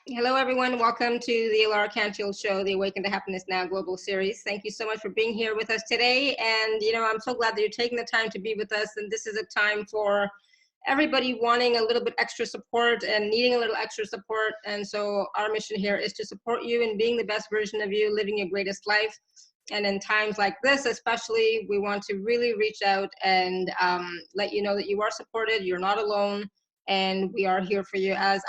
Hello, everyone. Welcome to the Laura Canfield Show, the Awaken to Happiness Now Global Series. Thank you so much for being here with us today. And, I'm so glad that you're taking the time to be with us. And this is a time for everybody wanting a little bit extra support and needing a little extra support. And so our mission here is to support you in being the best version of you, living your greatest life. And in times like this, especially, we want to really reach out and let you know that you are supported, you're not alone, and we are here for you as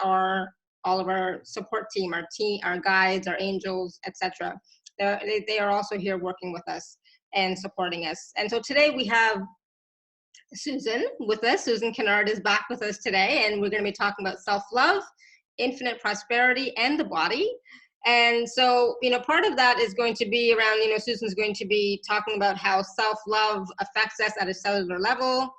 all of our support team, our guides, our angels, etc. They are also here working with us and supporting us. And so today we have Susan with us. Susan Kennard is back with us today, and we're going to be talking about self-love, infinite prosperity, and the body. And so, part of that is going to be around, Susan's going to be talking about how self-love affects us at a cellular level.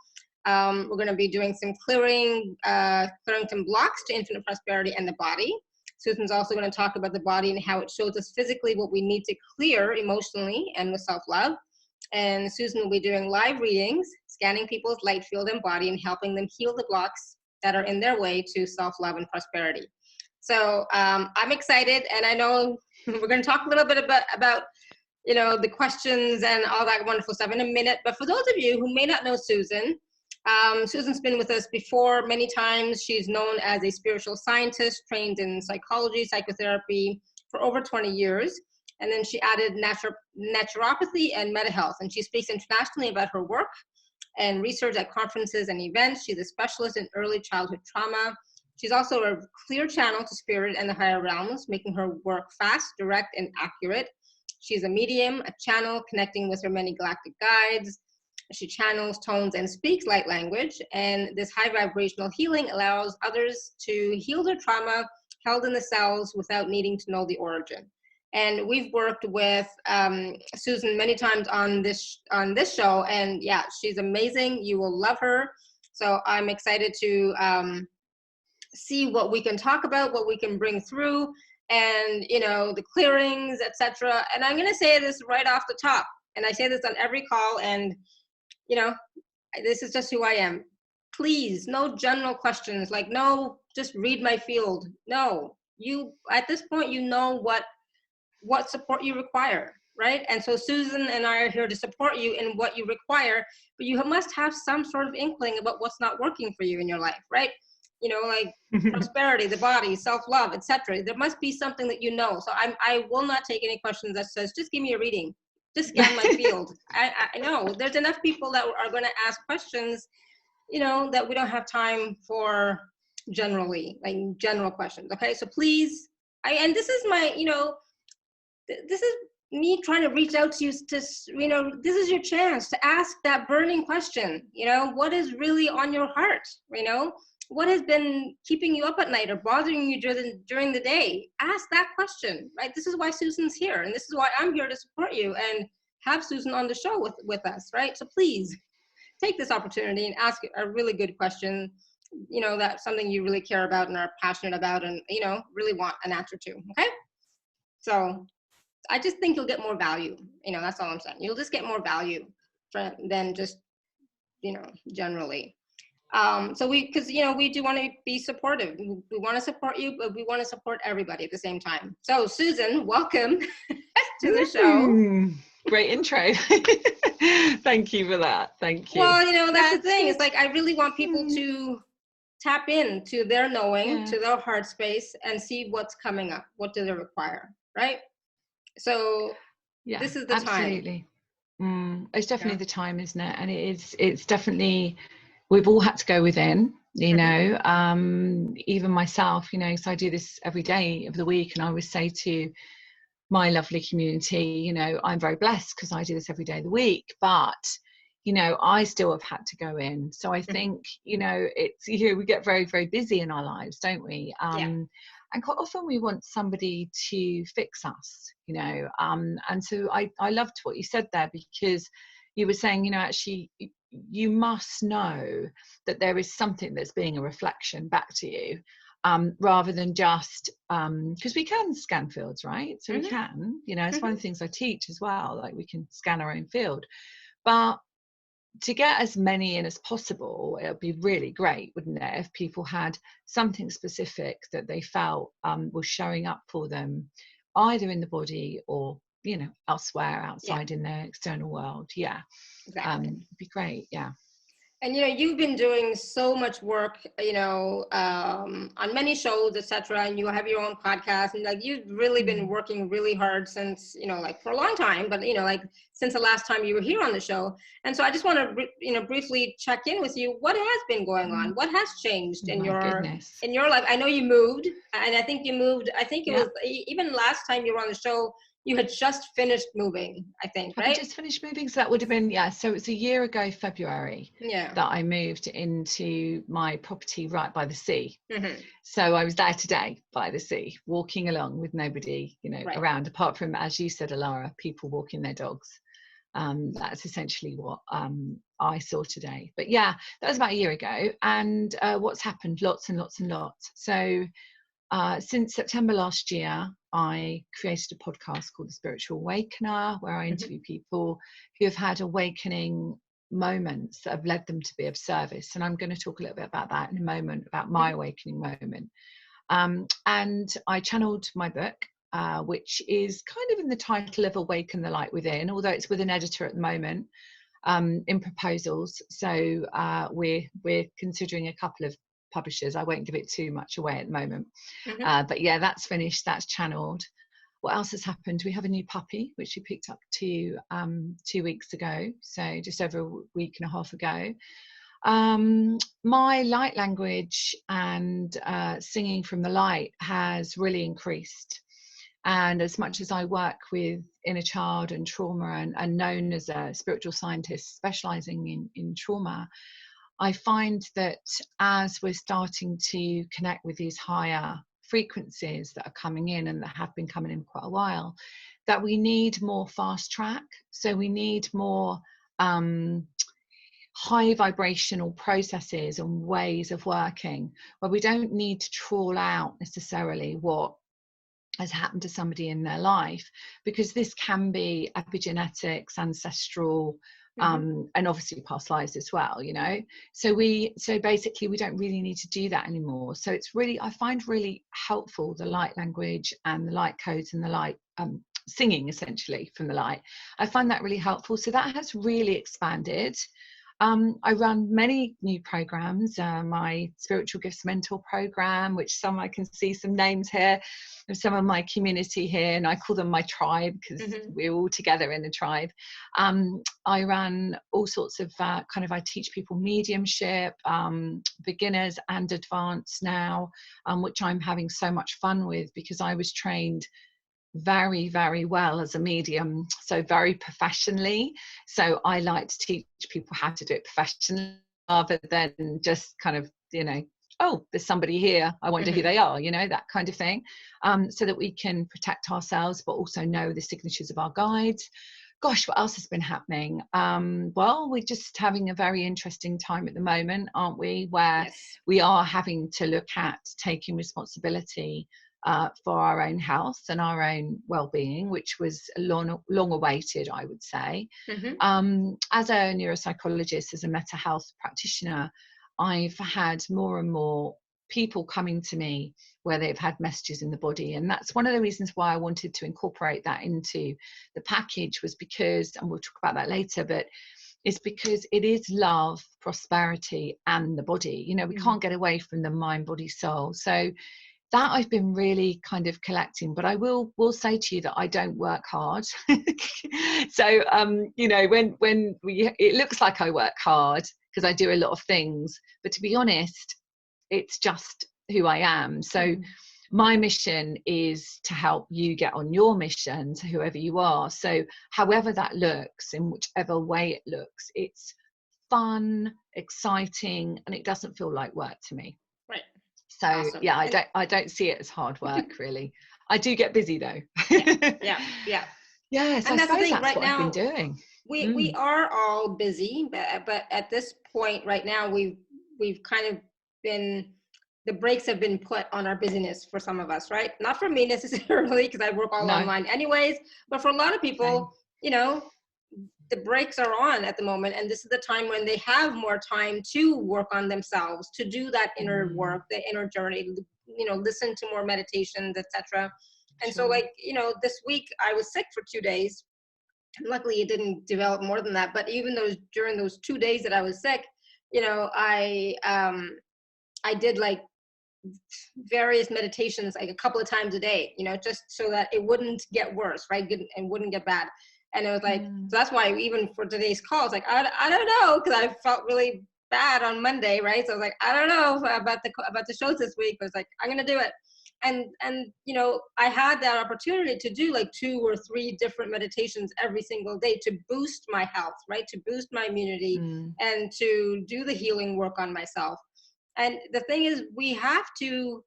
We're going to be doing some clearing some blocks to infinite prosperity and the body. Susan's also going to talk about the body and how it shows us physically what we need to clear emotionally and with self-love. And Susan will be doing live readings, scanning people's light field and body and helping them heal the blocks that are in their way to self-love and prosperity. So I'm excited, and I know we're going to talk a little bit about the questions and all that wonderful stuff in a minute. But for those of you who may not know Susan, Susan's been with us before many times. She's known as a spiritual scientist, trained in psychology, psychotherapy for over 20 years. And then she added naturopathy and meta-health. And she speaks internationally about her work and research at conferences and events. She's a specialist in early childhood trauma. She's also a clear channel to spirit and the higher realms, making her work fast, direct, and accurate. She's a medium, a channel connecting with her many galactic guides. She channels, tones, and speaks light language. And this high vibrational healing allows others to heal their trauma held in the cells without needing to know the origin. And we've worked with Susan many times on this show, and yeah, she's amazing. You will love her. So I'm excited to see what we can talk about, what we can bring through, and the clearings, etc. And I'm going to say this right off the top, and I say this on every call, and this is just who I am. Please, no general questions, like no, just read my field. No, you at this point, what support you require, right? And so Susan and I are here to support you in what you require, but you must have some sort of inkling about what's not working for you in your life, right? Like prosperity, the body, self-love, etc. There must be something that So I will not take any questions that says, just give me a reading. Just scan my field. I know there's enough people that are going to ask questions, that we don't have time for generally, like general questions. Okay, so please, and this is my, this is me trying to reach out to you to, this is your chance to ask that burning question. What is really on your heart? What has been keeping you up at night or bothering you during the day? Ask that question, right? This is why Susan's here, and this is why I'm here to support you and have Susan on the show with us, right? So please take this opportunity and ask a really good question, that's something you really care about and are passionate about and, really want an answer to, okay? So I just think you'll get more value. That's all I'm saying. You'll just get more value than just, generally. So because we do want to be supportive. We want to support you, but we want to support everybody at the same time. So Susan, welcome to the show. Great intro. Thank you for that. Thank you. Well, that's the thing. It's like I really want people to tap into their knowing, to their heart space, and see what's coming up. What do they require, right? So this is the absolutely. time. It's definitely the time, isn't it? And it's definitely, we've all had to go within, even myself, so I do this every day of the week. And I always say to my lovely community, I'm very blessed because I do this every day of the week, but I still have had to go in. So I think, it's, we get very, very busy in our lives, don't we? And quite often we want somebody to fix us, and so I loved what you said there, because you were saying, actually, you must know that there is something that's being a reflection back to you, rather than just, because we can scan fields, right? So we can, it's one of the things I teach as well, like we can scan our own field. But to get as many in as possible, it would be really great, wouldn't it, if people had something specific that they felt was showing up for them, either in the body or, you know, elsewhere outside in their external world. Yeah, Exactly. it'd be great. Yeah. And, you know, you've been doing so much work, you know, on many shows, etc. And you have your own podcast, and like you've really been working really hard since, you know, like for a long time, but, you know, like since the last time you were here on the show. And so I just want to, you know, briefly check in with you. What has been going on? What has changed in My goodness. your life? I know you moved, and I think you moved. I think it Yeah. was even last time you were on the show, you had just finished moving, I think, Have right? I just finished moving? So that would have been, yeah. So it's a year ago, February, that I moved into my property right by the sea. So I was there today by the sea, walking along with nobody, you know, around, apart from, as you said, Alara, people walking their dogs. That's essentially what I saw today. But yeah, that was about a year ago. And what's happened? Lots and lots and lots. So since September last year, I created a podcast called The Spiritual Awakener, where I interview people who have had awakening moments that have led them to be of service. And I'm going to talk a little bit about that in a moment, about my awakening moment. And I channeled my book, which is kind of in the title of Awaken the Light Within, although it's with an editor at the moment, in proposals. So we're considering a couple of publishers. I won't give it too much away at the moment. But yeah, that's finished, that's channeled. What else has happened? We have a new puppy, which we picked up 2 weeks ago, so just over a week and a half ago. My light language and singing from the light has really increased. And as much as I work with inner child and trauma, and known as a spiritual scientist specializing in trauma, I find that as we're starting to connect with these higher frequencies that are coming in, and that have been coming in quite a while, that we need more fast track. So we need more high vibrational processes and ways of working, where we don't need to trawl out necessarily what has happened to somebody in their life, because this can be epigenetics, ancestral, and obviously past lives as well, you know. So basically we don't really need to do that anymore. So it's really, I find really helpful, the light language and the light codes and the light singing essentially from the light. I find that really helpful. So that has really expanded. I run many new programs, my Spiritual Gifts Mentor program, which I can see some names here of some of my community here, and I call them my tribe, because we're all together in a tribe. I run all sorts of I teach people mediumship, beginners and advanced now, which I'm having so much fun with, because I was trained very, very well as a medium, so very professionally. So I like to teach people how to do it professionally, rather than just kind of, you know, oh, there's somebody here, I wonder who they are, you know, that kind of thing, so that we can protect ourselves, but also know the signatures of our guides. Gosh, what else has been happening? Well, we're just having a very interesting time at the moment, aren't we, where we are having to look at taking responsibility for our own health and our own well-being, which was long awaited, I would say. As a neuropsychologist, as a mental health practitioner, I've had more and more people coming to me where they've had messages in the body, and that's one of the reasons why I wanted to incorporate that into the package, was because, and we'll talk about that later, but it's because it is love, prosperity, and the body. You know, we can't get away from the mind, body, soul. So that I've been really kind of collecting, but I will say to you that I don't work hard. So you know, when it looks like I work hard because I do a lot of things, but to be honest, it's just who I am. So my mission is to help you get on your mission, to whoever you are. So however that looks, in whichever way it looks, it's fun, exciting, and it doesn't feel like work to me. Right. So awesome. Yeah, I don't see it as hard work really. I do get busy though. Yeah. Yes, and I suppose that's right what now, I've been doing. We are all busy, but at this point right now, we've kind of been, the brakes have been put on our busyness for some of us, right? Not for me necessarily, because I work all online anyways, but for a lot of people, you know, the brakes are on at the moment, and this is the time when they have more time to work on themselves, to do that inner Mm, work, the inner journey, listen to more meditations, etc. And so, sure. like, this week I was sick for 2 days. Luckily it didn't develop more than that, but even those during those 2 days that I was sick, I did like various meditations like a couple of times a day, just so that it wouldn't get worse, right? And wouldn't get bad. And it was like, Mm, so that's why even for today's call, it's like, I don't know, because I felt really bad on Monday, right? So I was like, I don't know about the shows this week, but it's like, I'm going to do it. And I had that opportunity to do like 2 or 3 different meditations every single day to boost my health, right? To boost my immunity mm, and to do the healing work on myself. And the thing is, we have to,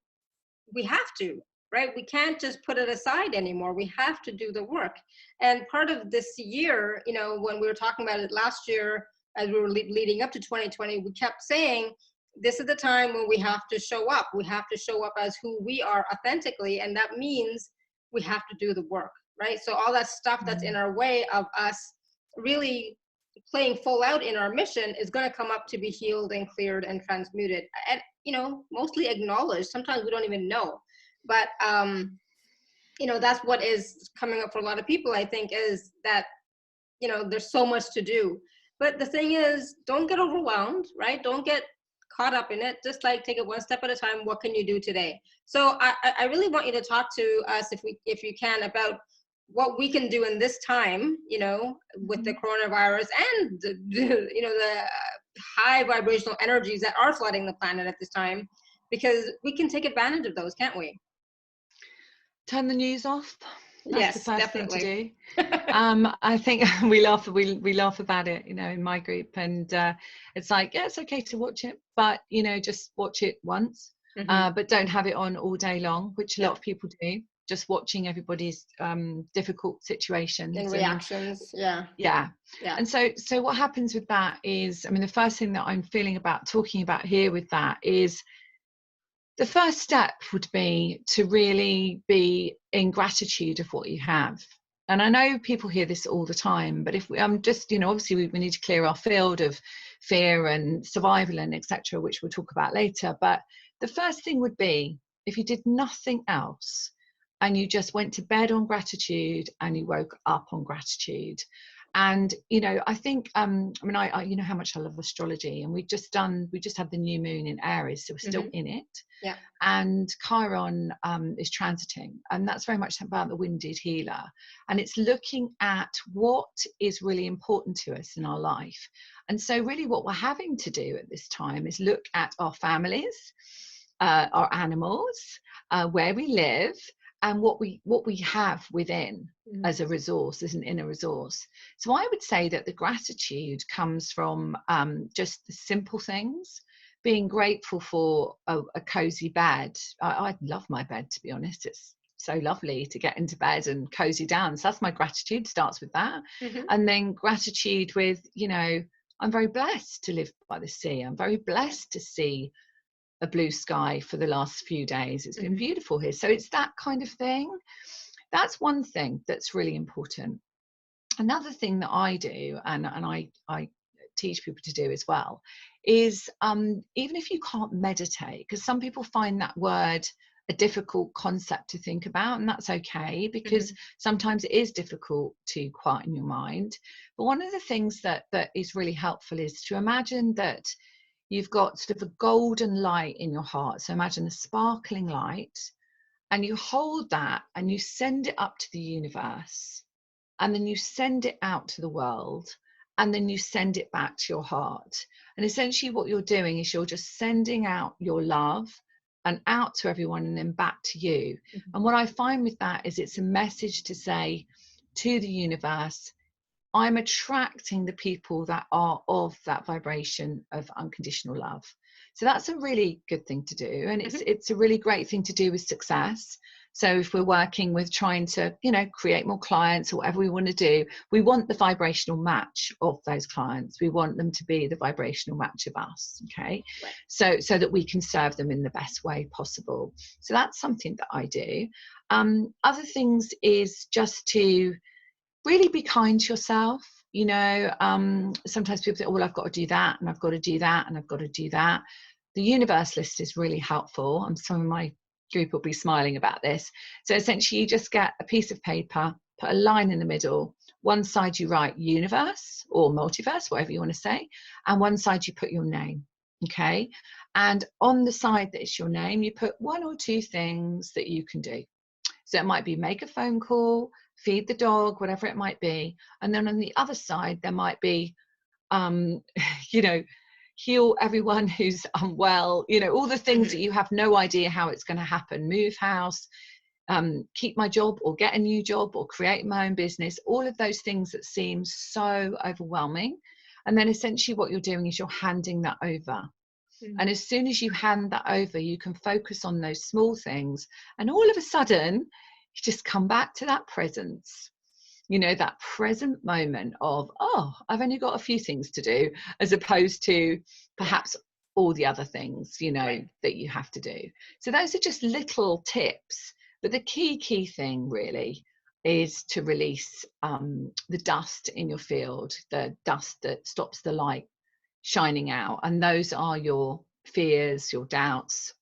right? We can't just put it aside anymore. We have to do the work. And part of this year, when we were talking about it last year, as we were leading up to 2020, we kept saying, this is the time when we have to show up. We have to show up as who we are authentically. And that means we have to do the work, right? So all that stuff that's in mm. our way of us really playing full out in our mission is going to come up to be healed and cleared and transmuted, and mostly acknowledged. Sometimes we don't even know, but that's what is coming up for a lot of people, I think, is that there's so much to do. But the thing is, don't get overwhelmed, right? Don't get caught up in it. Just like take it one step at a time. What can you do today? So I really want you to talk to us, if you can, about what we can do in this time, with the Mhm. coronavirus and the high vibrational energies that are flooding the planet at this time, because we can take advantage of those, can't we? Turn the news off. That's the Yes, first thing to definitely. do. I think we laugh about it, in my group, and it's like, yeah, it's okay to watch it, but just watch it once, Hmm. but don't have it on all day long, which a lot Yeah. of people do. Just watching everybody's difficult In situations, and reactions. Yeah. yeah. Yeah. And so what happens with that is, I mean, the first thing that I'm feeling about talking about here with that is, the first step would be to really be in gratitude of what you have. And I know people hear this all the time, but if we, just, obviously we need to clear our field of fear and survival and etc., which we'll talk about later. But the first thing would be, if you did nothing else and you just went to bed on gratitude and you woke up on gratitude. And I think I mean, I you know how much I love astrology, and we just had the new moon in Aries, so we're still Hmm. in it, Yeah. and Chiron is transiting, and that's very much about the wounded healer, and it's looking at what is really important to us in our life. And so really what we're having to do at this time is look at our families, our animals, where we live, and what we have within Mhm. as a resource, as an inner resource. So I would say that the gratitude comes from just the simple things, being grateful for a cozy bed. I love my bed, to be honest. It's so lovely to get into bed and cozy down. So that's my gratitude, starts with that. Hmm. And then gratitude with, I'm very blessed to live by the sea. I'm very blessed to see a blue sky for the last few days. It's been Hmm. beautiful here. So it's that kind of thing. That's one thing that's really important. Another thing that I do, and I teach people to do as well, is even if you can't meditate, because some people find that word a difficult concept to think about, and that's okay, because Hmm. sometimes it is difficult to quieten your mind. But one of the things that is really helpful is to imagine that you've got sort of a golden light in your heart. So imagine a sparkling light, and you hold that and you send it up to the universe, and then you send it out to the world, and then you send it back to your heart. And essentially what you're doing is you're just sending out your love and out to everyone and then back to you. And what I find with that is it's a message to say to the universe, I'm attracting the people that are of that vibration of unconditional love. So that's a really good thing to do, and Hmm. it's a really great thing to do with success. So if we're working with trying to, create more clients or whatever we want to do, we want the vibrational match of those clients. We want them to be the vibrational match of us. Okay, Right. so that we can serve them in the best way possible. So that's something that I do. Other things is just to really be kind to yourself. You know, sometimes people think, oh, well, I've got to do that, and I've got to do that, and I've got to do that. The universe list is really helpful. Some of my group will be smiling about this. So essentially, you just get a piece of paper, put a line in the middle. One side you write universe or multiverse, whatever you want to say, and one side you put your name. Okay. And on the side that is your name, you put 1 or 2 things that you can do. So it might be make a phone call, feed the dog, whatever it might be. And then on the other side, there might be, you know, heal everyone who's unwell, you know, all the things that you have no idea how it's going to happen, move house, keep my job or get a new job or create my own business, all of those things that seem so overwhelming. And then essentially what you're doing is you're handing that over. And as soon as you hand that over, you can focus on those small things. And all of a sudden, you just come back to that presence, you know, that present moment of, oh, I've only got a few things to do, as opposed to perhaps all the other things, you know, that you have to do. So those are just little tips. But the key thing really is to release the dust in your field, the dust that stops the light shining out. And those are your fears, your doubts,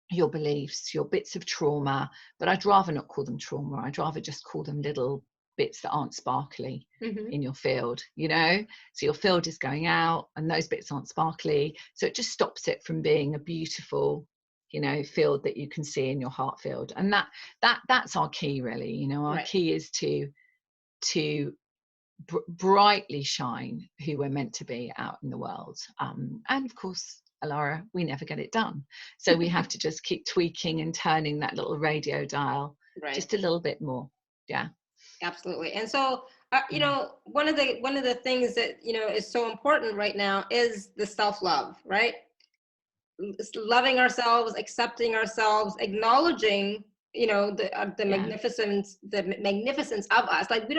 your beliefs, your bits of trauma. But I'd rather not call them trauma. I'd rather just call them little bits that aren't sparkly in your field, you know. So your field is going out and those bits aren't sparkly, so it just stops it from being a beautiful, you know, field that you can see in your heart field. And that's our key really, you know. Our key is to brightly shine who we're meant to be out in the world. And of course, Alara, we never get it done, so we have to just keep tweaking and turning that little radio dial just a little bit more. Yeah, absolutely. And so you know, one of the things that, you know, is so important right now is the self-love, right? It's loving ourselves, accepting ourselves, acknowledging, you know, the magnificence of us. Like we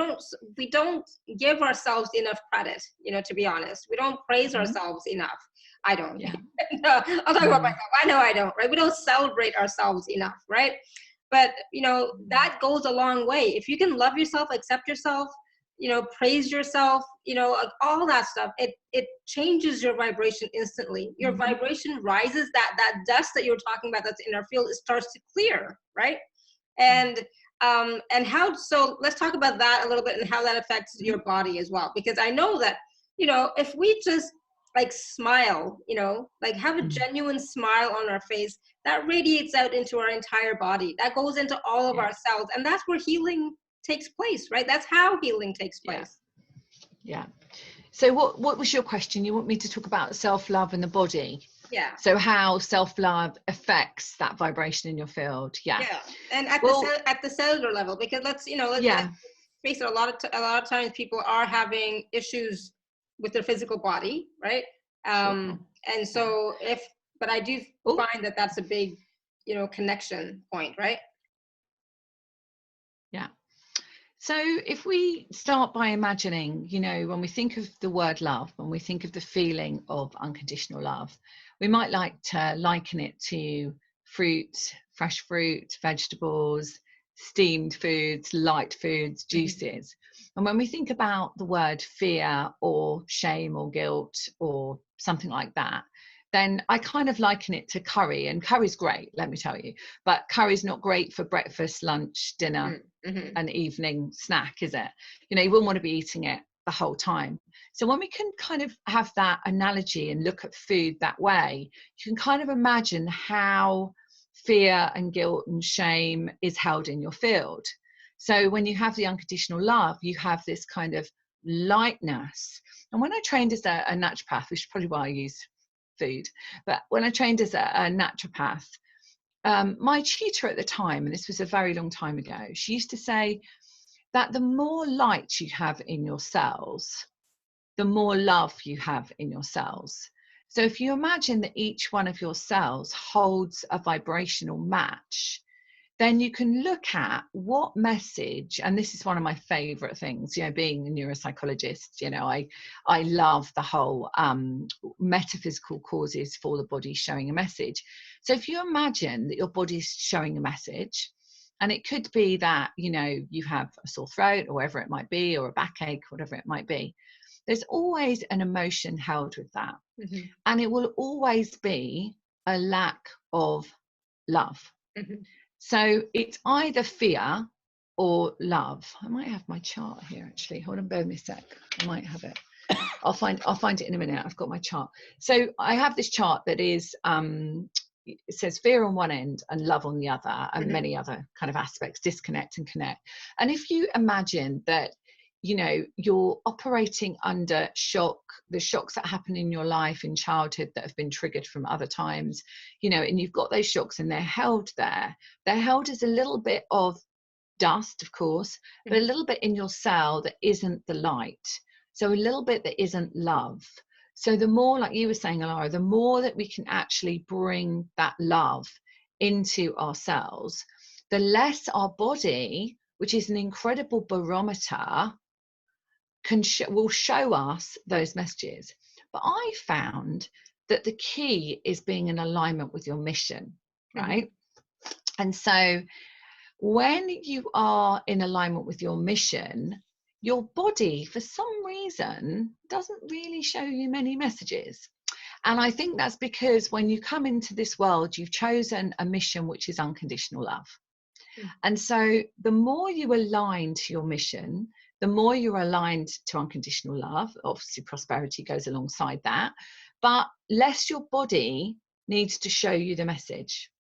don't give ourselves enough credit, you know, to be honest. We don't praise ourselves enough. I don't. No, I'll talk about myself. I know I don't, right? We don't celebrate ourselves enough, right? But, you know, that goes a long way. If you can love yourself, accept yourself, you know, praise yourself, you know, all that stuff, it changes your vibration instantly. Your vibration rises, that dust that you were talking about that's in our field, it starts to clear, right? And how, so let's talk about that a little bit and how that affects your body as well. Because I know that, you know, if we just like smile, you know, like have a genuine smile on our face, that radiates out into our entire body. That goes into all of our cells. And that's where healing takes place, right? That's how healing takes place. Yeah. So what was your question? You want me to talk about self-love and the body? Yeah. So how self-love affects that vibration in your field? Yeah. And at the cellular level, because let's face it, a lot of times people are having issues with their physical body, right? And so but I do find that that's a big, you know, connection point, right? Yeah. So if we start by imagining, you know, when we think of the word love, when we think of the feeling of unconditional love, we might like to liken it to fruit, fresh fruit, vegetables, steamed foods, light foods, juices. And when we think about the word fear or shame or guilt or something like that, then I kind of liken it to curry. And curry's great, let me tell you, but curry's not great for breakfast, lunch, dinner, and evening snack, is it? You know, you wouldn't want to be eating it the whole time. So when we can kind of have that analogy and look at food that way, you can kind of imagine how fear and guilt and shame is held in your field. So when you have the unconditional love, you have this kind of lightness. And when I trained as a naturopath, which is probably why I use food, but when I trained as a naturopath, my tutor at the time, and this was a very long time ago, she used to say that the more light you have in your cells, the more love you have in your cells. So if you imagine that each one of your cells holds a vibrational match, then you can look at what message, and this is one of my favorite things, you know, being a neuropsychologist, you know, I love the whole metaphysical causes for the body showing a message. So if you imagine that your body's showing a message, And it could be that, you know, you have a sore throat or whatever it might be, or a backache, whatever it might be. There's always an emotion held with that. Mm-hmm. And it will always be a lack of love. Mm-hmm. So it's either fear or love. I might have my chart here actually. Hold on, bear with me a sec. I might have it. I'll find it in a minute. I've got my chart. So I have this chart that is it says fear on one end and love on the other, and many other kind of aspects, disconnect and connect. And if you imagine that, you know, you're operating under shock, the shocks that happen in your life in childhood that have been triggered from other times, you know, and you've got those shocks and they're held there. They're held as a little bit of dust, of course, but a little bit in your cell that isn't the light. So a little bit that isn't love. So the more, like you were saying, Alara, the more that we can actually bring that love into our cells, the less our body, which is an incredible barometer, will show us those messages. But I found that the key is being in alignment with your mission, right? And so when you are in alignment with your mission, your body, for some reason, doesn't really show you many messages. And I think that's because when you come into this world, you've chosen a mission which is unconditional love. And so the more you align to your mission, the more you're aligned to unconditional love. Obviously, prosperity goes alongside that, but less your body needs to show you the message.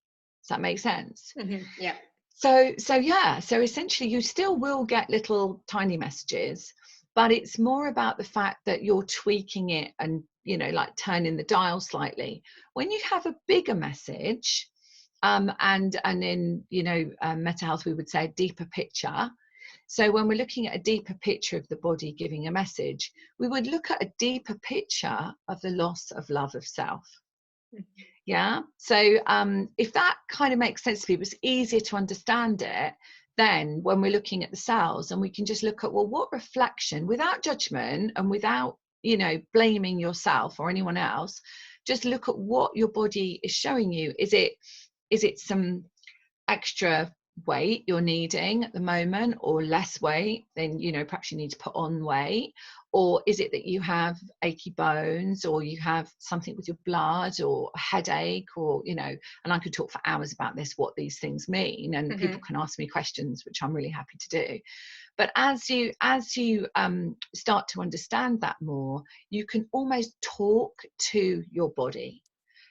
Does that make sense? Yeah. So essentially you still will get little tiny messages, but it's more about the fact that you're tweaking it and, you know, like turning the dial slightly. When you have a bigger message, and in, you know, Meta Health, we would say a deeper picture. So when we're looking at a deeper picture of the body giving a message, we would look at a deeper picture of the loss of love of self. Yeah. So if that kind of makes sense to people, it's easier to understand it then when we're looking at the cells, and we can just look at, well, what reflection, without judgment and without, you know, blaming yourself or anyone else, just look at what your body is showing you. Is it some extra weight you're needing at the moment, or less weight than, you know, perhaps you need to put on weight? Or is it that you have achy bones, or you have something with your blood, or a headache, or, you know, and I could talk for hours about this, what these things mean, and people can ask me questions, which I'm really happy to do. But as you start to understand that more, you can almost talk to your body.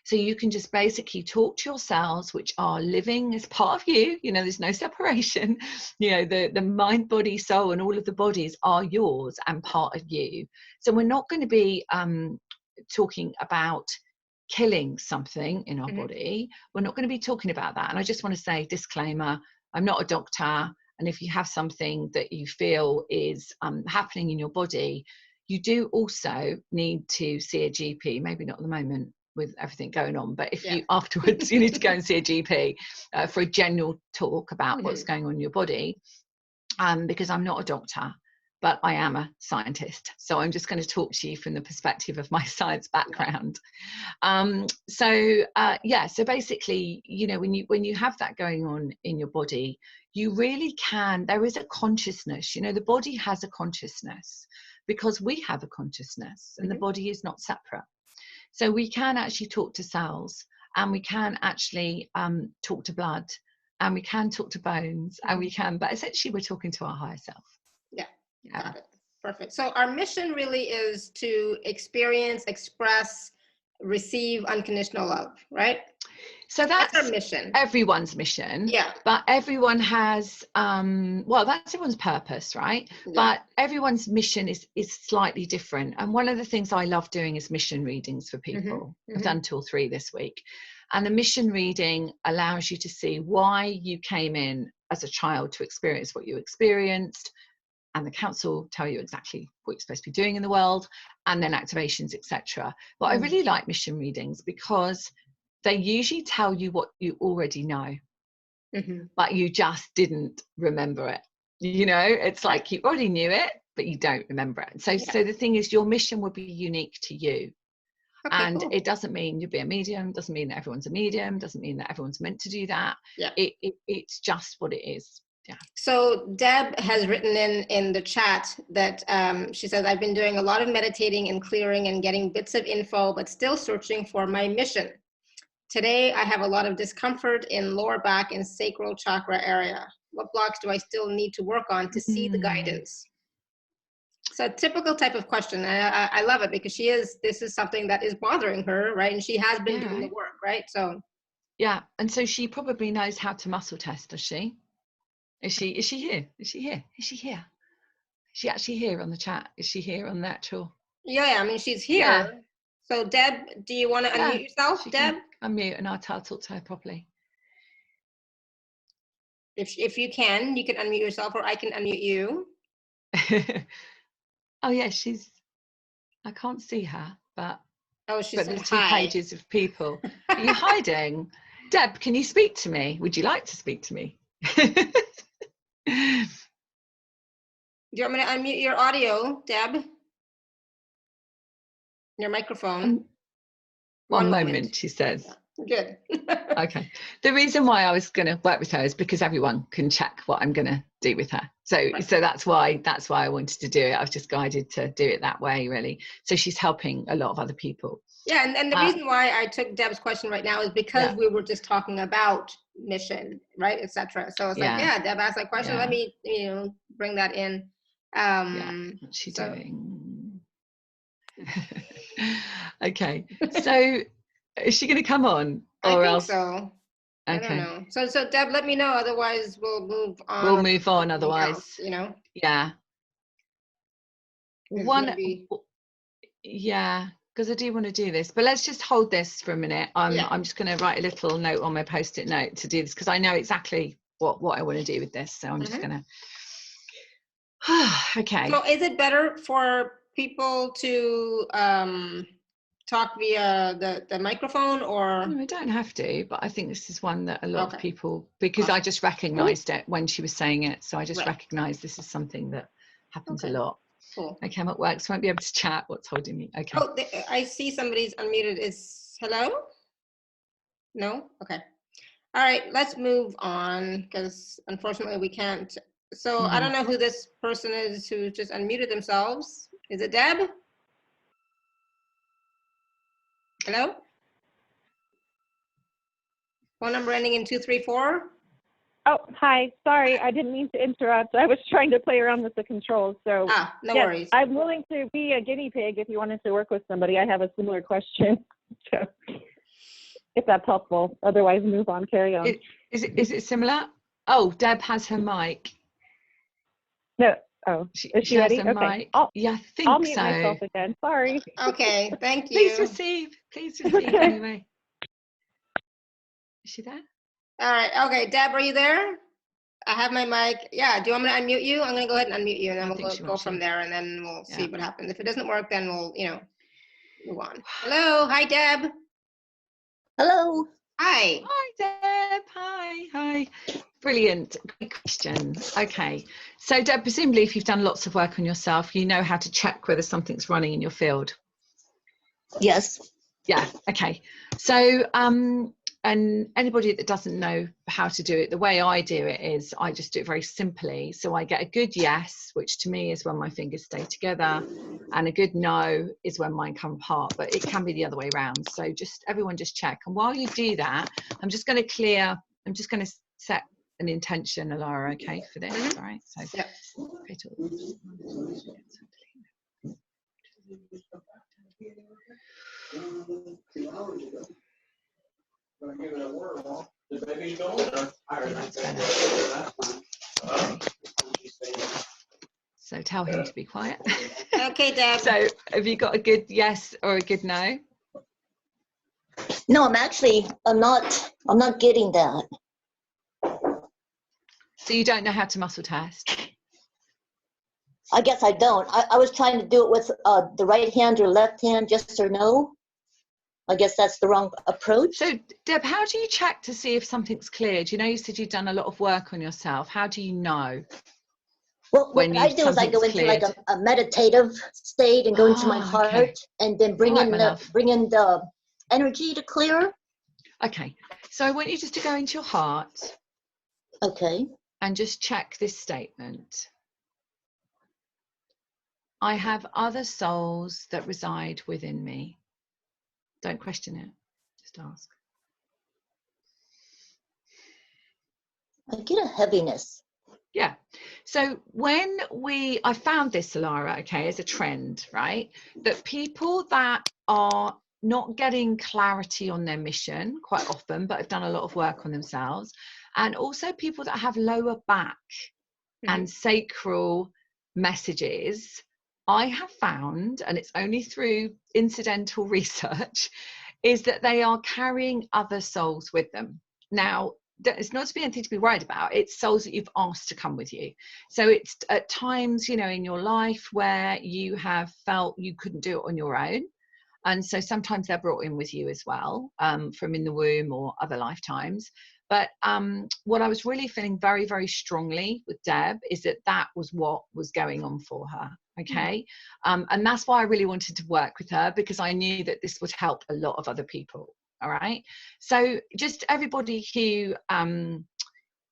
So you can just basically talk to your cells, which are living as part of you. You know, there's no separation. You know, the mind, body, soul, and all of the bodies are yours and part of you. So we're not going to be talking about killing something in our body. We're not going to be talking about that. And I just want to say, disclaimer, I'm not a doctor. And if you have something that you feel is happening in your body, you do also need to see a GP, maybe not at the moment with everything going on, but if you afterwards, you need to go and see a GP for a general talk about what's going on in your body, because I'm not a doctor, but I am a scientist. So I'm just going to talk to you from the perspective of my science background. So basically, you know, when you have that going on in your body, you really can, there is a consciousness, you know, the body has a consciousness because we have a consciousness, and the body is not separate. So we can actually talk to cells, and we can actually talk to blood, and we can talk to bones, and we can, but essentially we're talking to our higher self. Yeah. Got it. Perfect. So our mission really is to experience, express, receive unconditional love, right? So that's our mission. Everyone's mission. Yeah. But everyone has, well, that's everyone's purpose, right? Yeah. But everyone's mission is slightly different. And one of the things I love doing is mission readings for people. I've done 2 or 3 this week. And the mission reading allows you to see why you came in as a child to experience what you experienced. And the council tell you exactly what you're supposed to be doing in the world, and then activations, etc. But I really like mission readings because they usually tell you what you already know, but you just didn't remember it. You know, it's like you already knew it, but you don't remember it. So the thing is, your mission will be unique to you. Okay, And cool. it doesn't mean you'll be a medium, doesn't mean that everyone's a medium, doesn't mean that everyone's meant to do that. Yeah. It's just what it is. Yeah. So Deb has written in the chat that she says, I've been doing a lot of meditating and clearing and getting bits of info, but still searching for my mission. Today, I have a lot of discomfort in lower back and sacral chakra area. What blocks do I still need to work on to see the guidance? So a typical type of question. I love it because this is something that is bothering her, right? And she has been doing the work, right? So. Yeah, and so she probably knows how to muscle test, does she? Is she here? Is she here? Is she here? Is she actually here on the chat? Is she here on the actual? Yeah, I mean, she's here. Yeah. So Deb, do you want to unmute yourself, Deb? Unmute and I'll talk to her properly. If you can unmute yourself, or I can unmute you. Oh yeah, I can't see her, but she's there's 2 pages of people. Are you hiding? Deb, can you speak to me? Would you like to speak to me? Do you want me to unmute your audio, Deb? Your microphone. One moment, she says. Good. Okay. The reason why I was going to work with her is because everyone can check what I'm going to do with her. So that's why I wanted to do it. I was just guided to do it that way, really. So she's helping a lot of other people. Yeah, and the reason why I took Deb's question right now is because we were just talking about mission, right, etc. So it's like, Deb asked that question. Let me, bring that in. What's she doing? Okay. So is she going to come on? Or I think else? so. Okay. I don't know. So Deb, let me know. Otherwise, we'll move on. We'll move on. Otherwise, else, Yeah. Yeah, because I do want to do this, but let's just hold this for a minute. I'm just going to write a little note on my post-it note to do this because I know exactly what I want to do with this. So I'm just going to. Okay. So is it better for people to talk via the microphone, or? No, I don't have to, but I think this is one that a lot of people, because I just recognized it when she was saying it. So I just recognized this is something that happens a lot. Cool. Okay, I'm at work, so I won't be able to chat. What's holding me? Okay. Oh, I see somebody's unmuted. Hello? No? Okay. All right, let's move on because unfortunately we can't. So I don't know who this person is who just unmuted themselves. Is it Deb? Hello? Phone number ending in 234. Oh, hi. Sorry, I didn't mean to interrupt. I was trying to play around with the controls. So no worries. I'm willing to be a guinea pig if you wanted to work with somebody. I have a similar question. So if that's helpful. Otherwise, move on, carry on. Is it similar? Oh, Deb has her mic. No. Oh, is she ready? Has a okay. Mic. Yeah, I think I'll mute so. myself again. Sorry. Okay, thank you. Please receive anyway. Is she there? All right. Okay, Deb, are you there? I have my mic. Yeah. Do you want me to unmute you? I'm going to go ahead and unmute you, and then we'll go from there, and then we'll see what happens. If it doesn't work, then we'll, move on. Hello. Hi, Deb. Hello. Hi. Hi, Deb. Hi. Brilliant. Great question. Okay. So, Deb, presumably if you've done lots of work on yourself, you know how to check whether something's running in your field. Yes. Yeah. Okay. So, and anybody that doesn't know how to do it, the way I do it is I just do it very simply. So I get a good yes, which to me is when my fingers stay together, and a good no is when mine come apart, but it can be the other way around. So everyone just check. And while you do that, I'm just going to set an intention, Alara, okay, for this. All right. So So tell him to be quiet. Okay, Deb. So have you got a good yes or a good no? No, I'm not getting that. So you don't know how to muscle test? I guess I don't. I was trying to do it with the right hand or left hand, yes or no. I guess that's the wrong approach. So, Deb, how do you check to see if something's cleared? You said you've done a lot of work on yourself. How do you know? Well, when what I do is I go something's into like cleared. a meditative state and go into my Oh, okay. heart and then All right, my love. bring in the energy to clear. Okay, so I want you just to go into your heart Okay. and just check this statement. I have other souls that reside within me. Don't question it, just ask. I get a heaviness. Yeah. So when I found this, Solara, okay, as a trend, right? That people that are not getting clarity on their mission quite often, but have done a lot of work on themselves, and also people that have lower back and sacral messages, I have found, and it's only through incidental research, is that they are carrying other souls with them. Now, it's not to be anything to be worried about. It's souls that you've asked to come with you. So it's at times, you know, in your life where you have felt you couldn't do it on your own. And so sometimes they're brought in with you as well, from in the womb or other lifetimes. But what I was really feeling very, very strongly with Deb is that that was what was going on for her. Okay. And that's why I really wanted to work with her, because I knew that this would help a lot of other people. All right. So just everybody who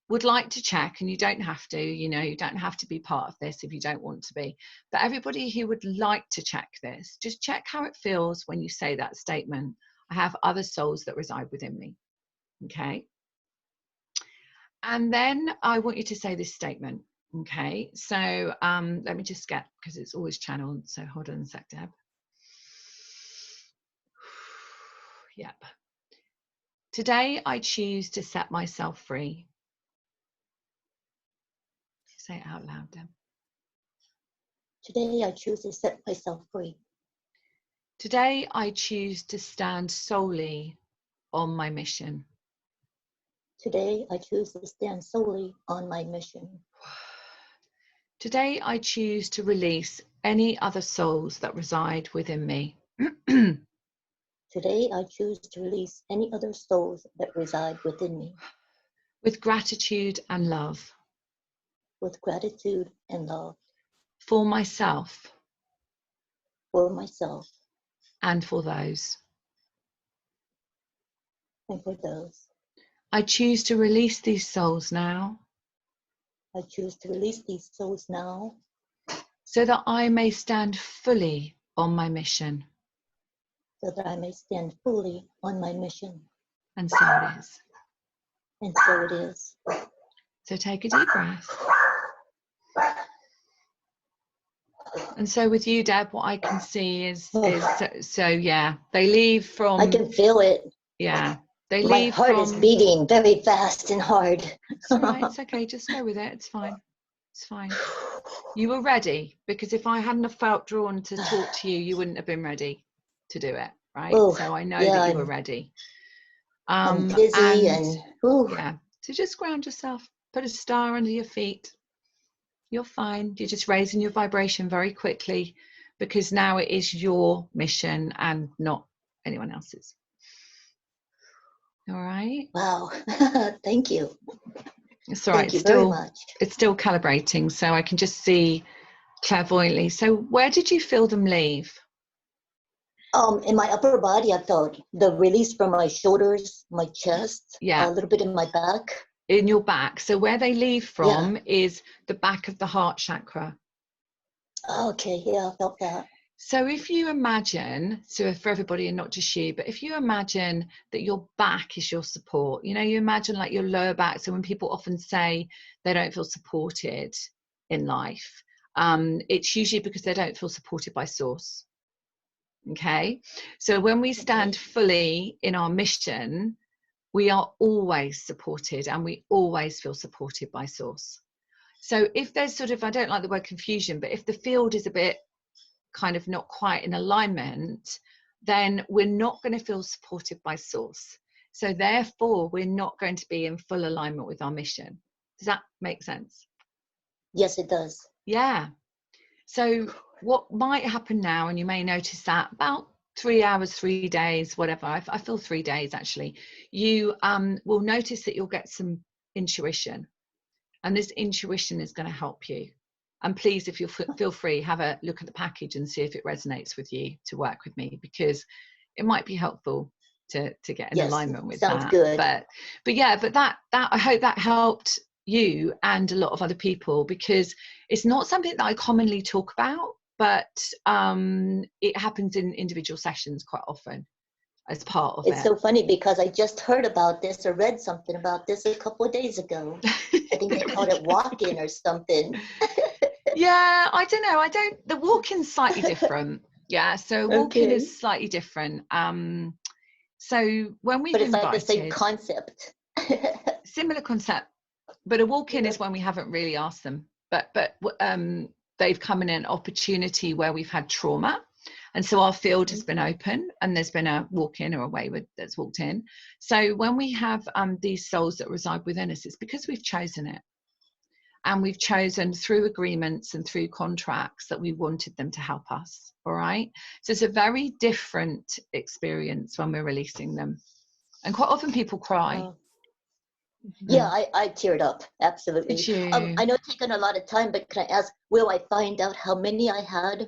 would like to check, and you don't have to, you know, you don't have to be part of this if you don't want to be, but everybody who would like to check this, just check how it feels when you say that statement. I have other souls that reside within me. Okay. And then I want you to say this statement. Okay. So let me just get, because it's always channeled. So hold on a sec, Deb. Yep. Today I choose to set myself free. Say it out loud, Deb. Today I choose to set myself free. Today I choose to stand solely on my mission. Today I choose to stand solely on my mission. Today I choose to release any other souls that reside within me. Today I choose to release any other souls that reside within me. With gratitude and love. With gratitude and love. For myself. For myself. And for those. And for those. I choose to release these souls now. I choose to release these souls now. So that I may stand fully on my mission. So that I may stand fully on my mission. And so it is. And so it is. So take a deep breath. And so with you, Deb, what I can see is so yeah, they leave from. I can feel it. Yeah, they My leave heart from. is beating very fast and hard. It's all right. It's okay. Just go with it. It's fine. It's fine. You were ready, because if I hadn't have felt drawn to talk to you, you wouldn't have been ready to do it, right? Ooh, so I know yeah, that you were ready. I'm dizzy and yeah. So just ground yourself. Put a star under your feet. You're fine. You're just raising your vibration very quickly, because now it is your mission and not anyone else's. All right. Wow. Thank you. It's all right. Thank you very much. It's still calibrating, so I can just see clairvoyantly. So where did you feel them leave? In my upper body, I felt the release from my shoulders, my chest, Yeah. a little bit in my back. In your back. So where they leave from is the back of the heart chakra. Okay, yeah, I felt that. So if you imagine, so for everybody and not just you, but if you imagine that your back is your support, you know, you imagine like your lower back. So when people often say they don't feel supported in life, it's usually because they don't feel supported by source. Okay. So when we stand fully in our mission, we are always supported and we always feel supported by source. So if there's sort of, I don't like the word confusion, but if the field is a bit kind of not quite in alignment, then we're not going to feel supported by source. So therefore, we're not going to be in full alignment with our mission. Does that make sense? Yes, it does. Yeah. So what might happen now, and you may notice that about 3 hours, 3 days, whatever, I feel 3 days actually, you will notice that you'll get some intuition. And this intuition is going to help you. And please, if you feel free, have a look at the package and see if it resonates with you to work with me, because it might be helpful to get in Yes, alignment with sounds that. good. But that I hope that helped you and a lot of other people, because it's not something that I commonly talk about, but it happens in individual sessions quite often as part of It's it. so funny because I just heard about this or read something about this a couple of days ago. I think they called it walk-in or something. Yeah, I don't know. The walk-in's slightly different. Yeah, so walk-in Okay. is slightly different. So when we've But it's like the same invited, concept. similar concept, but a walk-in is when we haven't really asked them, but they've come in an opportunity where we've had trauma, and so our field has been open and there's been a walk-in or a wayward that's walked in. So when we have these souls that reside within us, it's because we've chosen it, and we've chosen through agreements and through contracts that we wanted them to help us. All right, so it's a very different experience when we're releasing them, and quite often people cry. Yeah, I teared up, absolutely. Did you? I know it's taken a lot of time, but can I ask, will I find out how many I had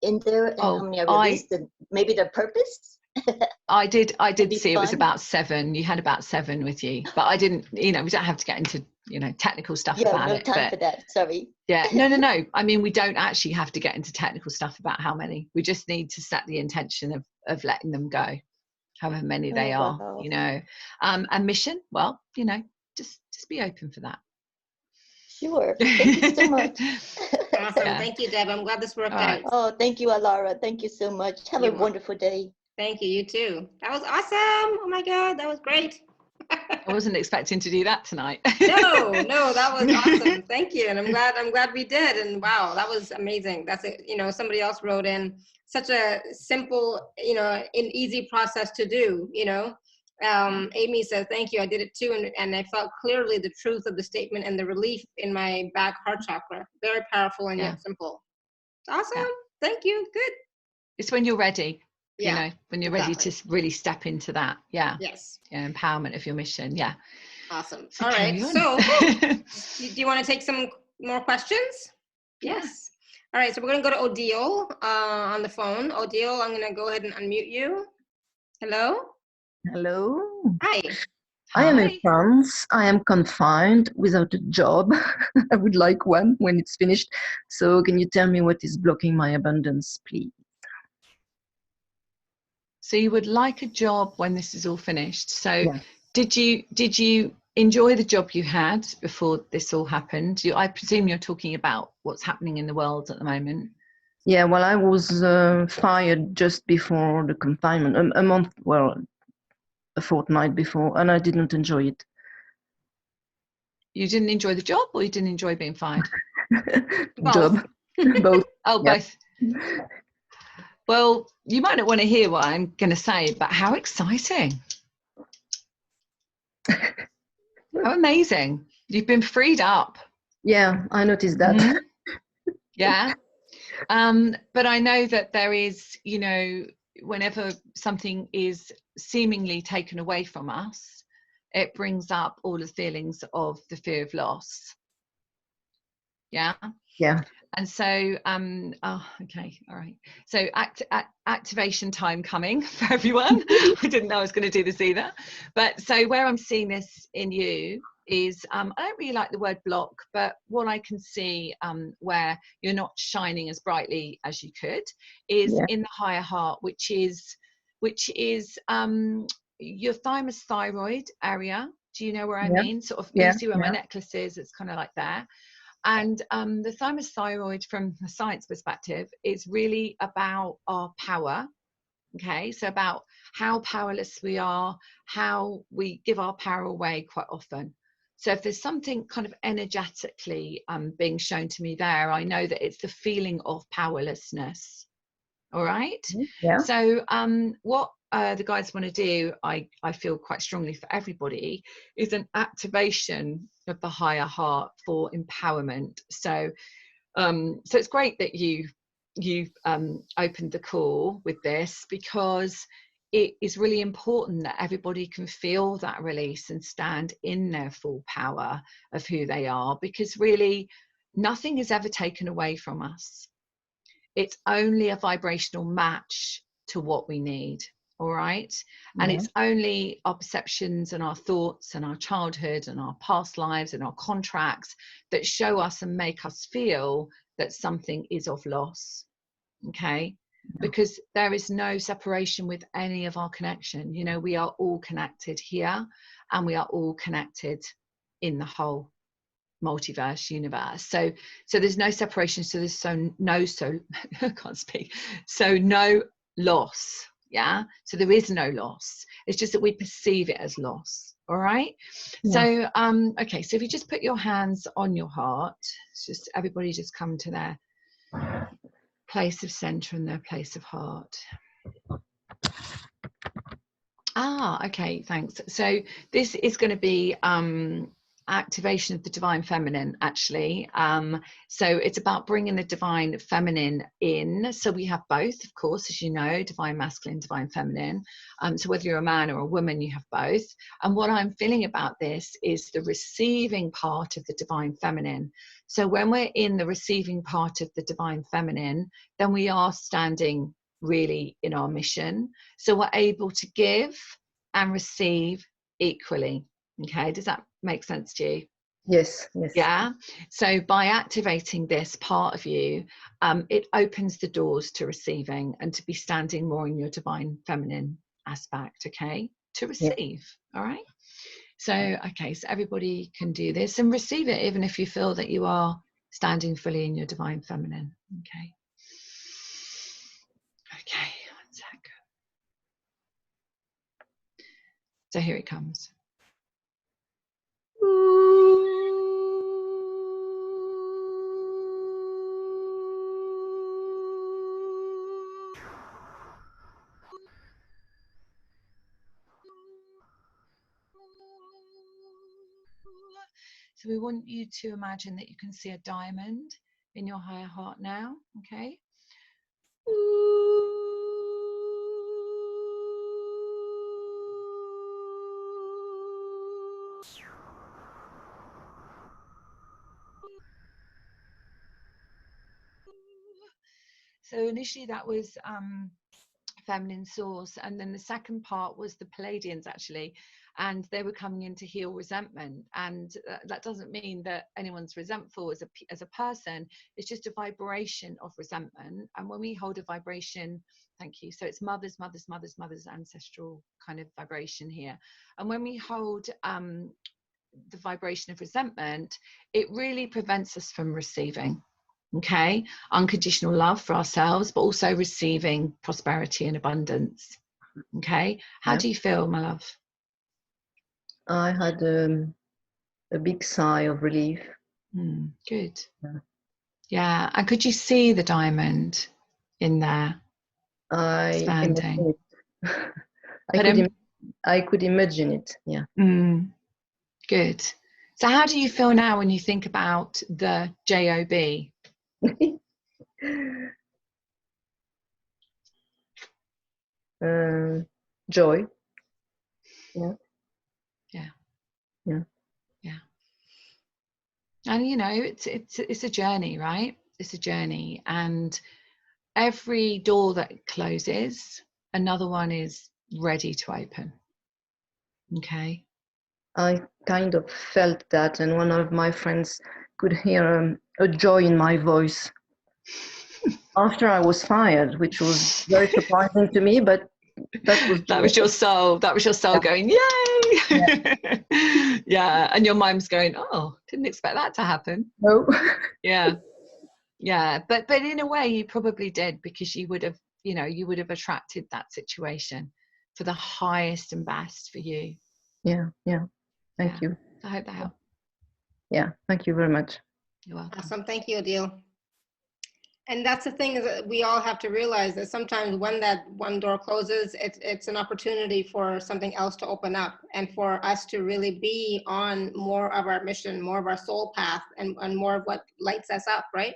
in there and how many I released, and maybe their purpose? I did see it was fun. about 7. You had about 7 with you, but I didn't, we don't have to get into, technical stuff Yeah, about no it. time for that, sorry. Yeah, no. I mean, we don't actually have to get into technical stuff about how many. We just need to set the intention of letting them go, however many they are, wow. And mission, well, just be open for that. Sure, thank you so much. Awesome. Yeah. Thank you, Deb. I'm glad this worked Right. out. Oh, thank you, Alara. Thank you so much. Have a wonderful day. Thank you. You too. That was awesome. Oh my God, that was great. I wasn't expecting to do that tonight. No, that was awesome. Thank you. And I'm glad we did. And wow, that was amazing. That's it. Somebody else wrote in, such a simple, an easy process to do, Amy says, thank you. I did it too. And I felt clearly the truth of the statement and the relief in my back heart chakra. Very powerful and yet simple. Awesome. Yeah. Thank you. Good. It's when you're ready, Yeah, when you're ready to really step into that. Yeah. Yes. Empowerment of your mission. Yeah. Awesome. So all right. So do you want to take some more questions? Yes. All right. So we're going to go to Odile on the phone. Odile, I'm going to go ahead and unmute you. Hello. Hello. Hi. I am in France. I am confined without a job. I would like one when it's finished. So can you tell me what is blocking my abundance, please? So you would like a job when this is all finished. So yeah. Did you enjoy the job you had before this all happened? I presume you're talking about what's happening in the world at the moment. Yeah, well, I was fired just before the confinement, a month, well, a fortnight before, and I didn't enjoy it. You didn't enjoy the job, or you didn't enjoy being fired? Job. Both. Oh, yep. both. Well, you might not want to hear what I'm going to say, but how exciting. How amazing. You've been freed up. Yeah, I noticed that. Mm-hmm. Yeah. But I know that there is, whenever something is seemingly taken away from us, it brings up all the feelings of the fear of loss. Yeah. Yeah. And so, okay, all right. So activation time coming for everyone. I didn't know I was going to do this either. But so where I'm seeing this in you is, I don't really like the word block, but what I can see where you're not shining as brightly as you could is in the higher heart, which is your thymus thyroid area. Do you know where I mean? Sort of, you see where my necklace is, it's kind of like there. And the thymus thyroid, from a science perspective, is really about our power. Okay, so about how powerless we are, how we give our power away quite often. So if there's something kind of energetically being shown to me there, I know that it's the feeling of powerlessness. All right. Yeah. So what the guys want to do, I feel quite strongly for everybody, is an activation of the higher heart for empowerment. So so it's great that you've opened the call with this, because it is really important that everybody can feel that release and stand in their full power of who they are, because really nothing is ever taken away from us. It's only a vibrational match to what we need. All right. And Yeah. it's only our perceptions and our thoughts and our childhood and our past lives and our contracts that show us and make us feel that something is of loss. Okay. Because there is no separation with any of our connection. You know, we are all connected here, and we are all connected in the whole multiverse universe. So there's no separation. So there's I can't speak. So no loss. Yeah. So there is no loss. It's just that we perceive it as loss. All right. Yeah. So okay. So if you just put your hands on your heart, it's just everybody just come to their place of center and their place of heart. Okay, thanks. So this is going to be activation of the divine feminine, actually. So it's about bringing the divine feminine in. So we have both, of course, as you know, divine masculine, divine feminine. So whether you're a man or a woman, you have both. And what I'm feeling about this is the receiving part of the divine feminine. So when we're in the receiving part of the divine feminine, then we are standing really in our mission. So we're able to give and receive equally. Okay, does that make sense to you? Yes, yes. Yeah. So by activating this part of you, it opens the doors to receiving and to be standing more in your divine feminine aspect. Okay, to receive. Yeah. All right. So okay, so everybody can do this and receive it, even if you feel that you are standing fully in your divine feminine. Okay. Okay, one sec. So here it comes. So we want you to imagine that you can see a diamond in your higher heart now, okay? So initially that was feminine source, and then the second part was the Palladians, actually, and they were coming in to heal resentment. And that doesn't mean that anyone's resentful as a person. It's just a vibration of resentment. And when we hold a vibration, thank you, so it's mothers ancestral kind of vibration here. And when we hold the vibration of resentment, it really prevents us from receiving. Okay, unconditional love for ourselves, but also receiving prosperity and abundance. Okay, how do you feel, my love? I had a big sigh of relief. Good. Yeah, and could you see the diamond in there standing? I could imagine it. Yeah. Good. So how do you feel now when you think about the JOB? Joy. Yeah. And you know, it's a journey, right? It's a journey, and every door that closes, another one is ready to open. Okay. I kind of felt that, and one of my friends could hear a joy in my voice after I was fired, which was very surprising to me, but that was your soul. That was your soul going, yay! Yeah. And your mind's going, oh, didn't expect that to happen. No. Yeah. But in a way, you probably did, because you would have attracted that situation for the highest and best for you. Yeah. Thank you. I hope that helped. Yeah. Thank you very much. You're welcome. Awesome. Thank you, Adil. And that's the thing, is that we all have to realize that sometimes when that one door closes, it's an opportunity for something else to open up, and for us to really be on more of our mission, more of our soul path, and more of what lights us up, right?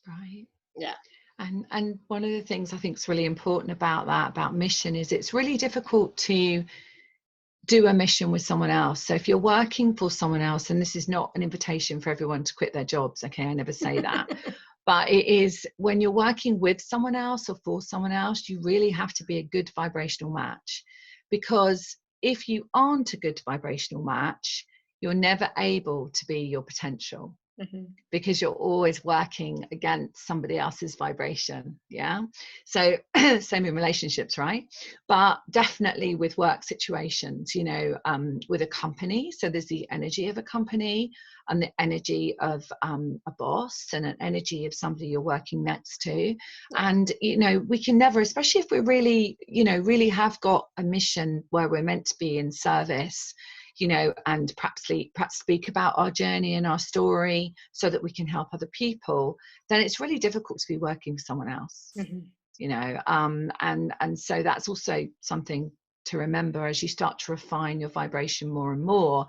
Right. Yeah. And one of the things I think is really important about mission, is it's really difficult to do a mission with someone else. So if you're working for someone else, and this is not an invitation for everyone to quit their jobs, okay, I never say that, but it is when you're working with someone else or for someone else, you really have to be a good vibrational match, because if you aren't a good vibrational match, you're never able to be your potential. Because you're always working against somebody else's vibration. Yeah. So same in relationships, right? But definitely with work situations, you know, with a company. So there's the energy of a company and the energy of a boss and an energy of somebody you're working next to. And, you know, we can never, especially if we really, you know, really have got a mission where we're meant to be in service, you know, and perhaps speak about our journey and our story so that we can help other people, then it's really difficult to be working for someone else, you know, and so that's also something to remember as you start to refine your vibration more and more.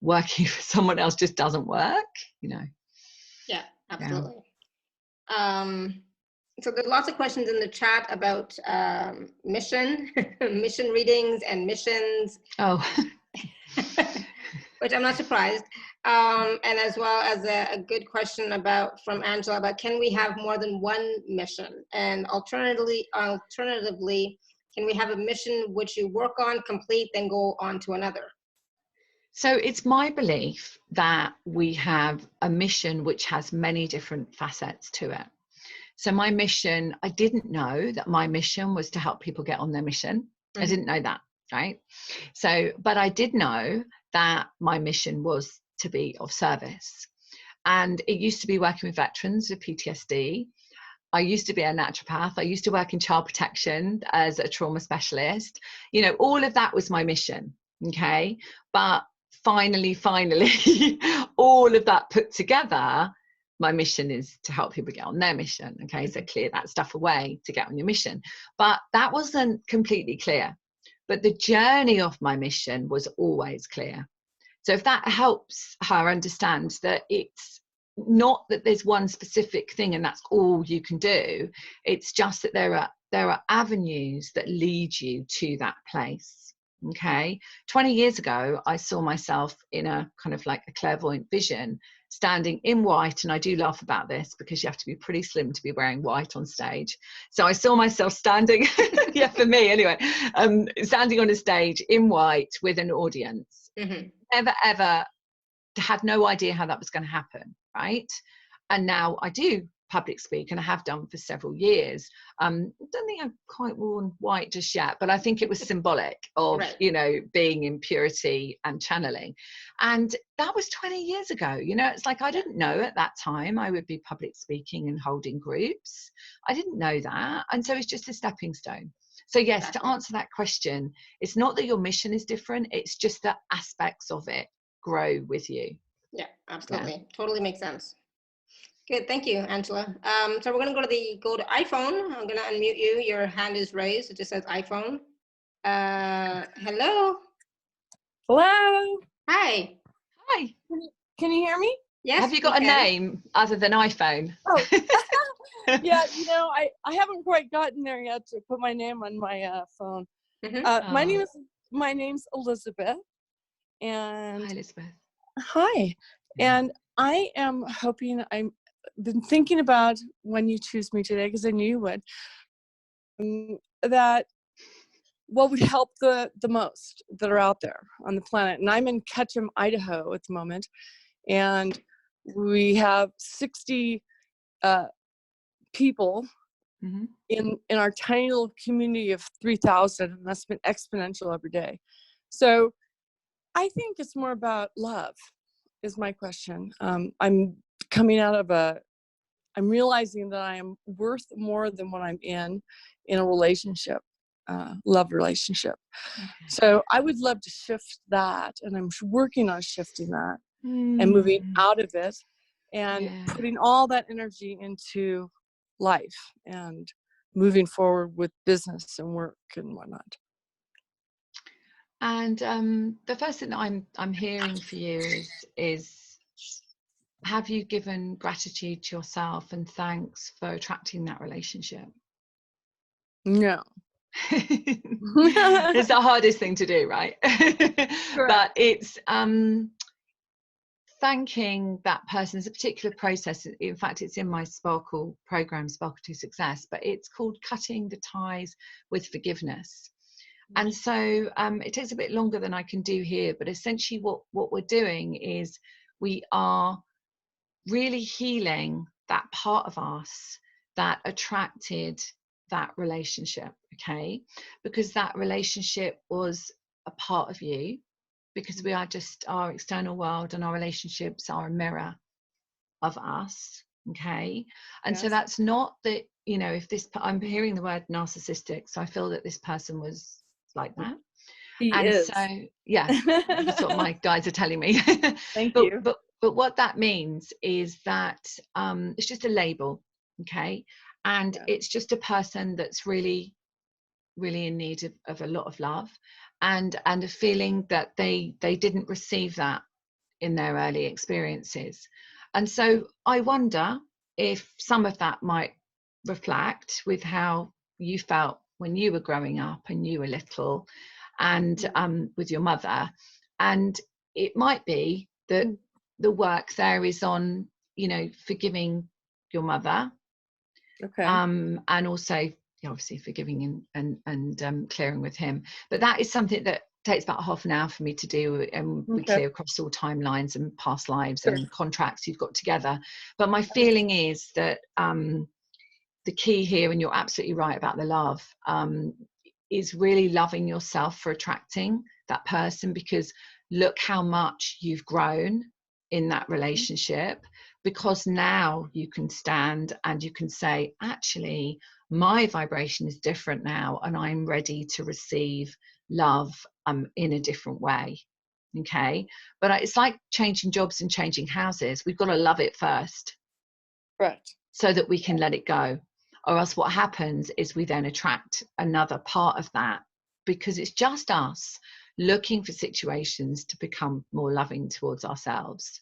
Working for someone else just doesn't work, you know. Yeah, absolutely. So there's lots of questions in the chat about mission readings and missions. Oh. Which I'm not surprised. And as well as a good question from Angela about, can we have more than one mission? And alternatively, can we have a mission which you work on, complete, then go on to another? So it's my belief that we have a mission which has many different facets to it. So my mission, I didn't know that my mission was to help people get on their mission. I didn't know that, right? So, but I did know that my mission was to be of service. And it used to be working with veterans with PTSD. I used to be a naturopath. I used to work in child protection as a trauma specialist. You know, all of that was my mission, okay? But finally, all of that put together, my mission is to help people get on their mission, okay? So clear that stuff away to get on your mission. But that wasn't completely clear. But the journey of my mission was always clear. So if that helps her understand that it's not that there's one specific thing and that's all you can do, it's just that there are avenues that lead you to that place. Okay, 20 years ago, I saw myself in a kind of like a clairvoyant vision, standing in white, and I do laugh about this because you have to be pretty slim to be wearing white on stage. So I saw myself standing, yeah, for me anyway, standing on a stage in white with an audience. Never ever had no idea how that was going to happen, right? And now I do public speak, and I have done for several years. I don't think I've quite worn white just yet, but I think it was symbolic of, you know, being in purity and channeling. And that was 20 years ago. You know, it's like I didn't know at that time I would be public speaking and holding groups. I didn't know that. And so it's just a stepping stone. So yes, to answer that question, it's not that your mission is different, it's just that aspects of it grow with you. Yeah, absolutely. Totally makes sense. Good, thank you, Angela. So we're gonna go to iPhone. I'm gonna unmute you. Your hand is raised. It just says iPhone. Hello. Hello. Hi. Hi. Can you hear me? Yes. Have you got a name other than iPhone? Oh. Yeah, you know, I haven't quite gotten there yet to put my name on my phone. My name's Elizabeth. And hi, Elizabeth. Hi. And I am hoping, I've been thinking about when you choose me today, because I knew you would, that what would help the most that are out there on the planet. And I'm in Ketchum, Idaho at the moment, and we have 60 people in our tiny little community of 3,000, and that's been exponential every day. So I think it's more about love is my question. I'm coming out of I'm realizing that I am worth more than what I'm in a relationship, love relationship. So I would love to shift that, and I'm working on shifting that and moving out of it and putting all that energy into life and moving forward with business and work and whatnot. And the first thing that I'm hearing for you is have you given gratitude to yourself and thanks for attracting that relationship? No. It's the hardest thing to do, right? But it's thanking that person. Is a particular process. In fact, it's in my Sparkle program, Sparkle to Success, but it's called Cutting the Ties with Forgiveness. And so it takes a bit longer than I can do here, but essentially what we're doing is we are really healing that part of us that attracted that relationship, okay? Because that relationship was a part of you, because we are just, our external world and our relationships are a mirror of us, okay? And so that's not that, you know, if this, I'm hearing the word narcissistic, so I feel that this person was like that. He and is. So yeah, that's what my guides are telling me. Thank but, you. But what that means is that it's just a label, okay? And it's just a person that's really, really in need of a lot of love, and a feeling that they didn't receive that in their early experiences. And so I wonder if some of that might reflect with how you felt when you were growing up and you were little, and with your mother. And it might be that the work there is on, you know, forgiving your mother, and also obviously forgiving and clearing with him. But that is something that takes about half an hour for me to do, and we clear across all timelines and past lives and contracts you've got together. But my feeling is that the key here, and you're absolutely right about the love, is really loving yourself for attracting that person, because look how much you've grown in that relationship, because now you can stand and you can say, actually, my vibration is different now, and I'm ready to receive love in a different way. Okay, but it's like changing jobs and changing houses. We've got to love it first, right, so that we can let it go. Or else what happens is we then attract another part of that, because it's just us looking for situations to become more loving towards ourselves.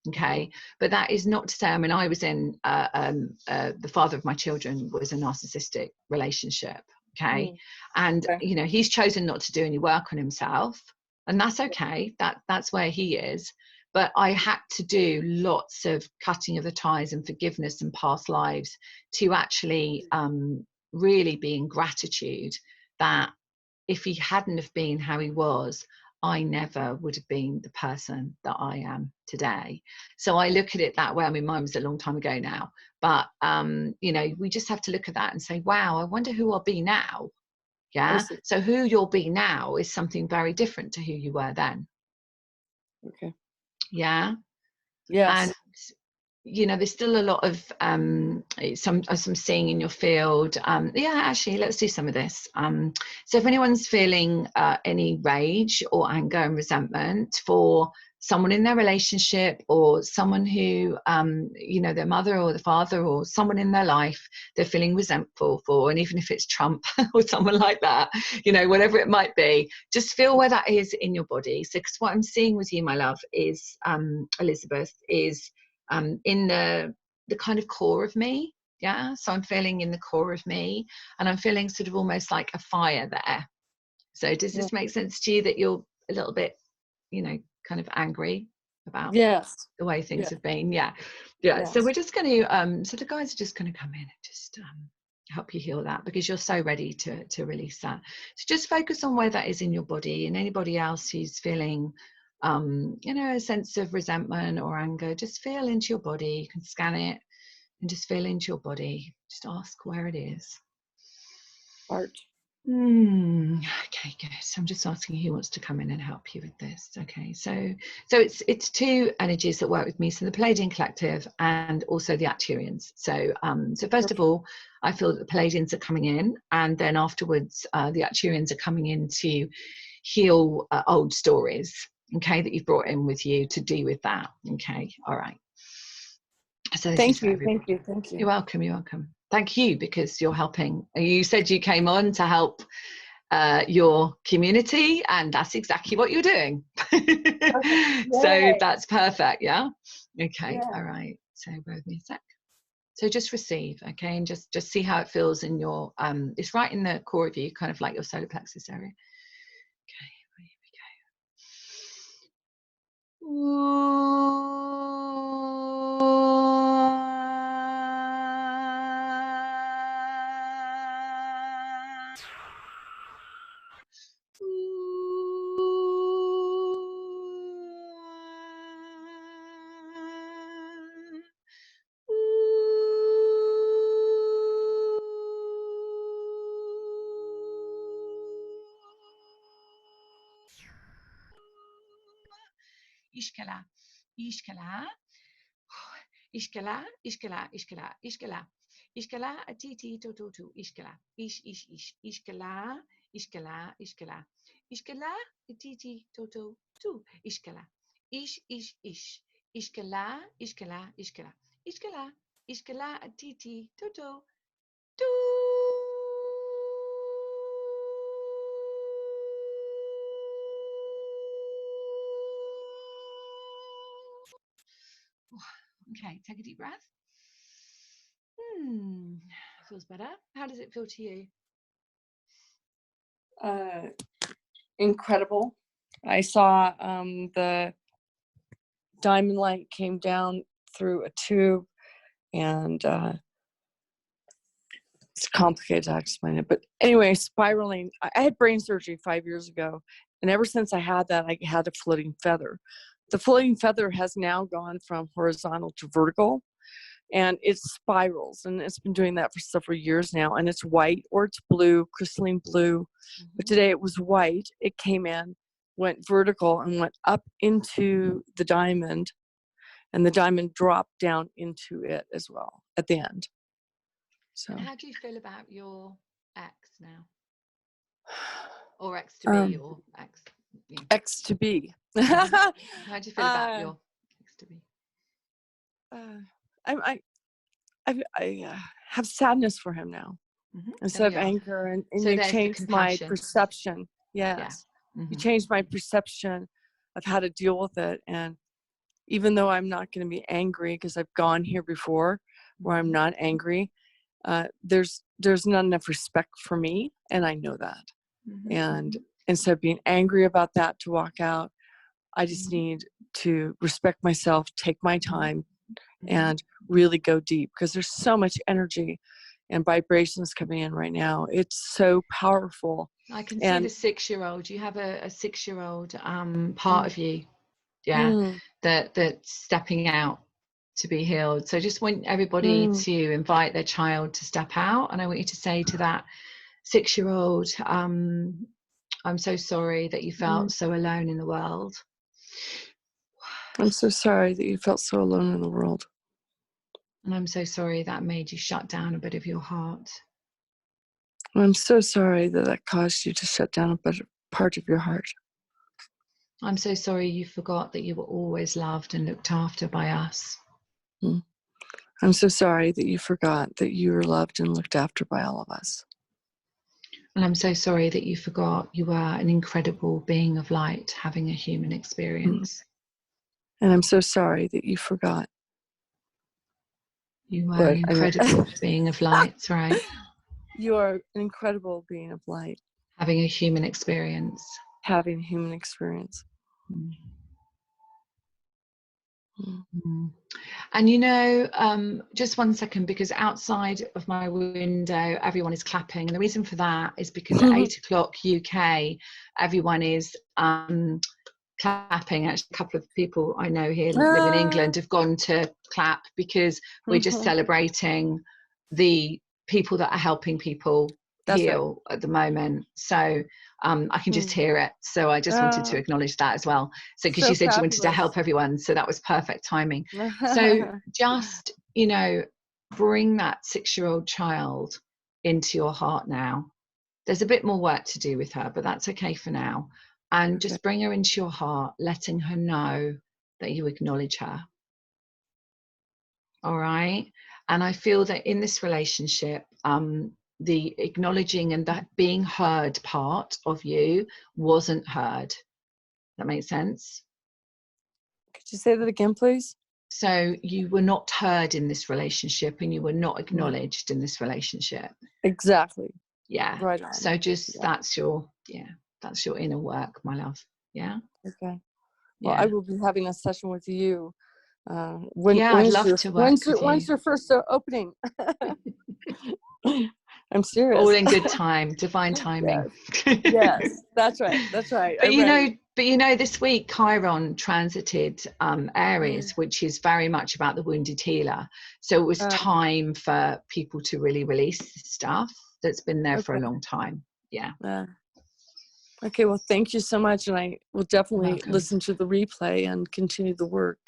Okay, but that is not to say, I mean, I was in the father of my children was a narcissistic relationship. Okay, and you know, he's chosen not to do any work on himself, and that's okay. That's where he is. But I had to do lots of cutting of the ties and forgiveness and past lives to actually really be in gratitude that if he hadn't have been how he was, I never would have been the person that I am today. So I look at it that way. I mean, mine was a long time ago now, but you know, we just have to look at that and say, wow, I wonder who I'll be now. Yeah. So who you'll be now is something very different to who you were then. Okay. Yeah. Yes. And you know, there's still a lot of some seeing in your field. Yeah, actually, let's do some of this. So if anyone's feeling any rage or anger and resentment for someone in their relationship, or someone who you know, their mother or the father or someone in their life they're feeling resentful for, and even if it's Trump or someone like that, you know, whatever it might be, just feel where that is in your body. So because what I'm seeing with you, my love, is Elizabeth, is in the kind of core of me. Yeah, so I'm feeling in the core of me, and I'm feeling sort of almost like a fire there. So does this make sense to you, that you're a little bit, you know, kind of angry about the way things have been? Yeah. So we're just going to so the guys are just going to come in and just help you heal that, because you're so ready to release that. So just focus on where that is in your body, and anybody else who's feeling you know, a sense of resentment or anger, just feel into your body. You can scan it and just feel into your body. Just ask where it is. Heart. Okay, good. So I'm just asking who wants to come in and help you with this. Okay, so it's two energies that work with me. So the Palladian Collective and also the Acturians. So so first of all, I feel that the Palladians are coming in, and then afterwards the Acturians are coming in to heal old stories, okay, that you've brought in with you to do with that. Okay, all right. So Thank you. You're welcome. Thank you, because you're helping. You said you came on to help your community, and that's exactly what you're doing. So that's perfect. Yeah. Okay. All right. So bear with me a sec. So just receive, okay, and just see how it feels in your it's right in the core of you, kind of like your solar plexus area. Okay, here we Ishkala, Ishkala, Ishkala, Ishkala, Ishkala, Ishkala, Ishkala, Titi, Tototu, Ishkala, Ishkala, Ishkala, Ishkala, Ishkala, Titi, Toto, tu, Ishkala, Ishkala, Ishkala, Ishkala, Ishkala, Ishkala, Titi, Toto, tu. Okay, take a deep breath. Feels better. How does it feel to you? Incredible. I saw the diamond light came down through a tube, and it's complicated to explain it. But anyway, spiraling. I had brain surgery 5 years ago, and ever since I had that, I had a floating feather. The floating feather has now gone from horizontal to vertical, and it spirals, and it's been doing that for several years now, and it's white or it's blue, crystalline blue. But today it was white. It came in, went vertical, and went up into the diamond, and the diamond dropped down into it as well at the end. So how do you feel about your ex now, or ex to be, or ex? Yeah. X to be. How do you feel about your ex to be? I have sadness for him now, instead of anger, and so you changed my perception. Yes, you changed my perception of how to deal with it. And even though I'm not going to be angry, because I've gone here before where I'm not angry, there's not enough respect for me, and I know that. And instead of being angry about that to walk out, I just need to respect myself, take my time, and really go deep, because there's so much energy and vibrations coming in right now. It's so powerful. I can see the 6-year-old. You have a 6-year-old part of you, that's stepping out to be healed. So I just want everybody to invite their child to step out, and I want you to say to that 6-year-old, I'm so sorry that you felt so alone in the world. I'm so sorry that you felt so alone in the world. And I'm so sorry that made you shut down a bit of your heart. I'm so sorry that caused you to shut down a part of your heart. I'm so sorry you forgot that you were always loved and looked after by us. I'm so sorry that you forgot that you were loved and looked after by all of us. And I'm so sorry that you forgot you were an incredible being of light having a human experience. And I'm so sorry that you forgot. You are an incredible being of light, right? You are an incredible being of light. Having a human experience. Having a human experience. And just 1 second, because outside of my window everyone is clapping, and the reason for that is because at 8 o'clock UK everyone is clapping. Actually, a couple of people I know here live in England have gone to clap, because we're just celebrating the people that are helping people heal at the moment. So I can just hear it. So I just wanted to acknowledge that as well. So because you said you wanted to help everyone, so that was perfect timing. So just, bring that 6-year-old child into your heart now. There's a bit more work to do with her, but that's okay for now. And just bring her into your heart, letting her know that you acknowledge her. All right. And I feel that in this relationship, the acknowledging and that being heard part of you wasn't heard. That makes sense? Could you say that again, please? So you were not heard in this relationship, and you were not acknowledged in this relationship. Exactly. Yeah. Right on. So just Yeah. that's your inner work, my love. Yeah. Okay. Well, Yeah. I will be having a session with you. When's I'd love your, to work with when's you. your first opening? I'm serious. All in good time, divine timing. Yes, that's right. That's right. But I'm you ready. know, this week Chiron transited Aries, which is very much about the wounded healer. So it was time for people to really release stuff that's been there for a long time. Yeah. Okay. Well, thank you so much, and I will definitely welcome. listen to the replay and continue the work.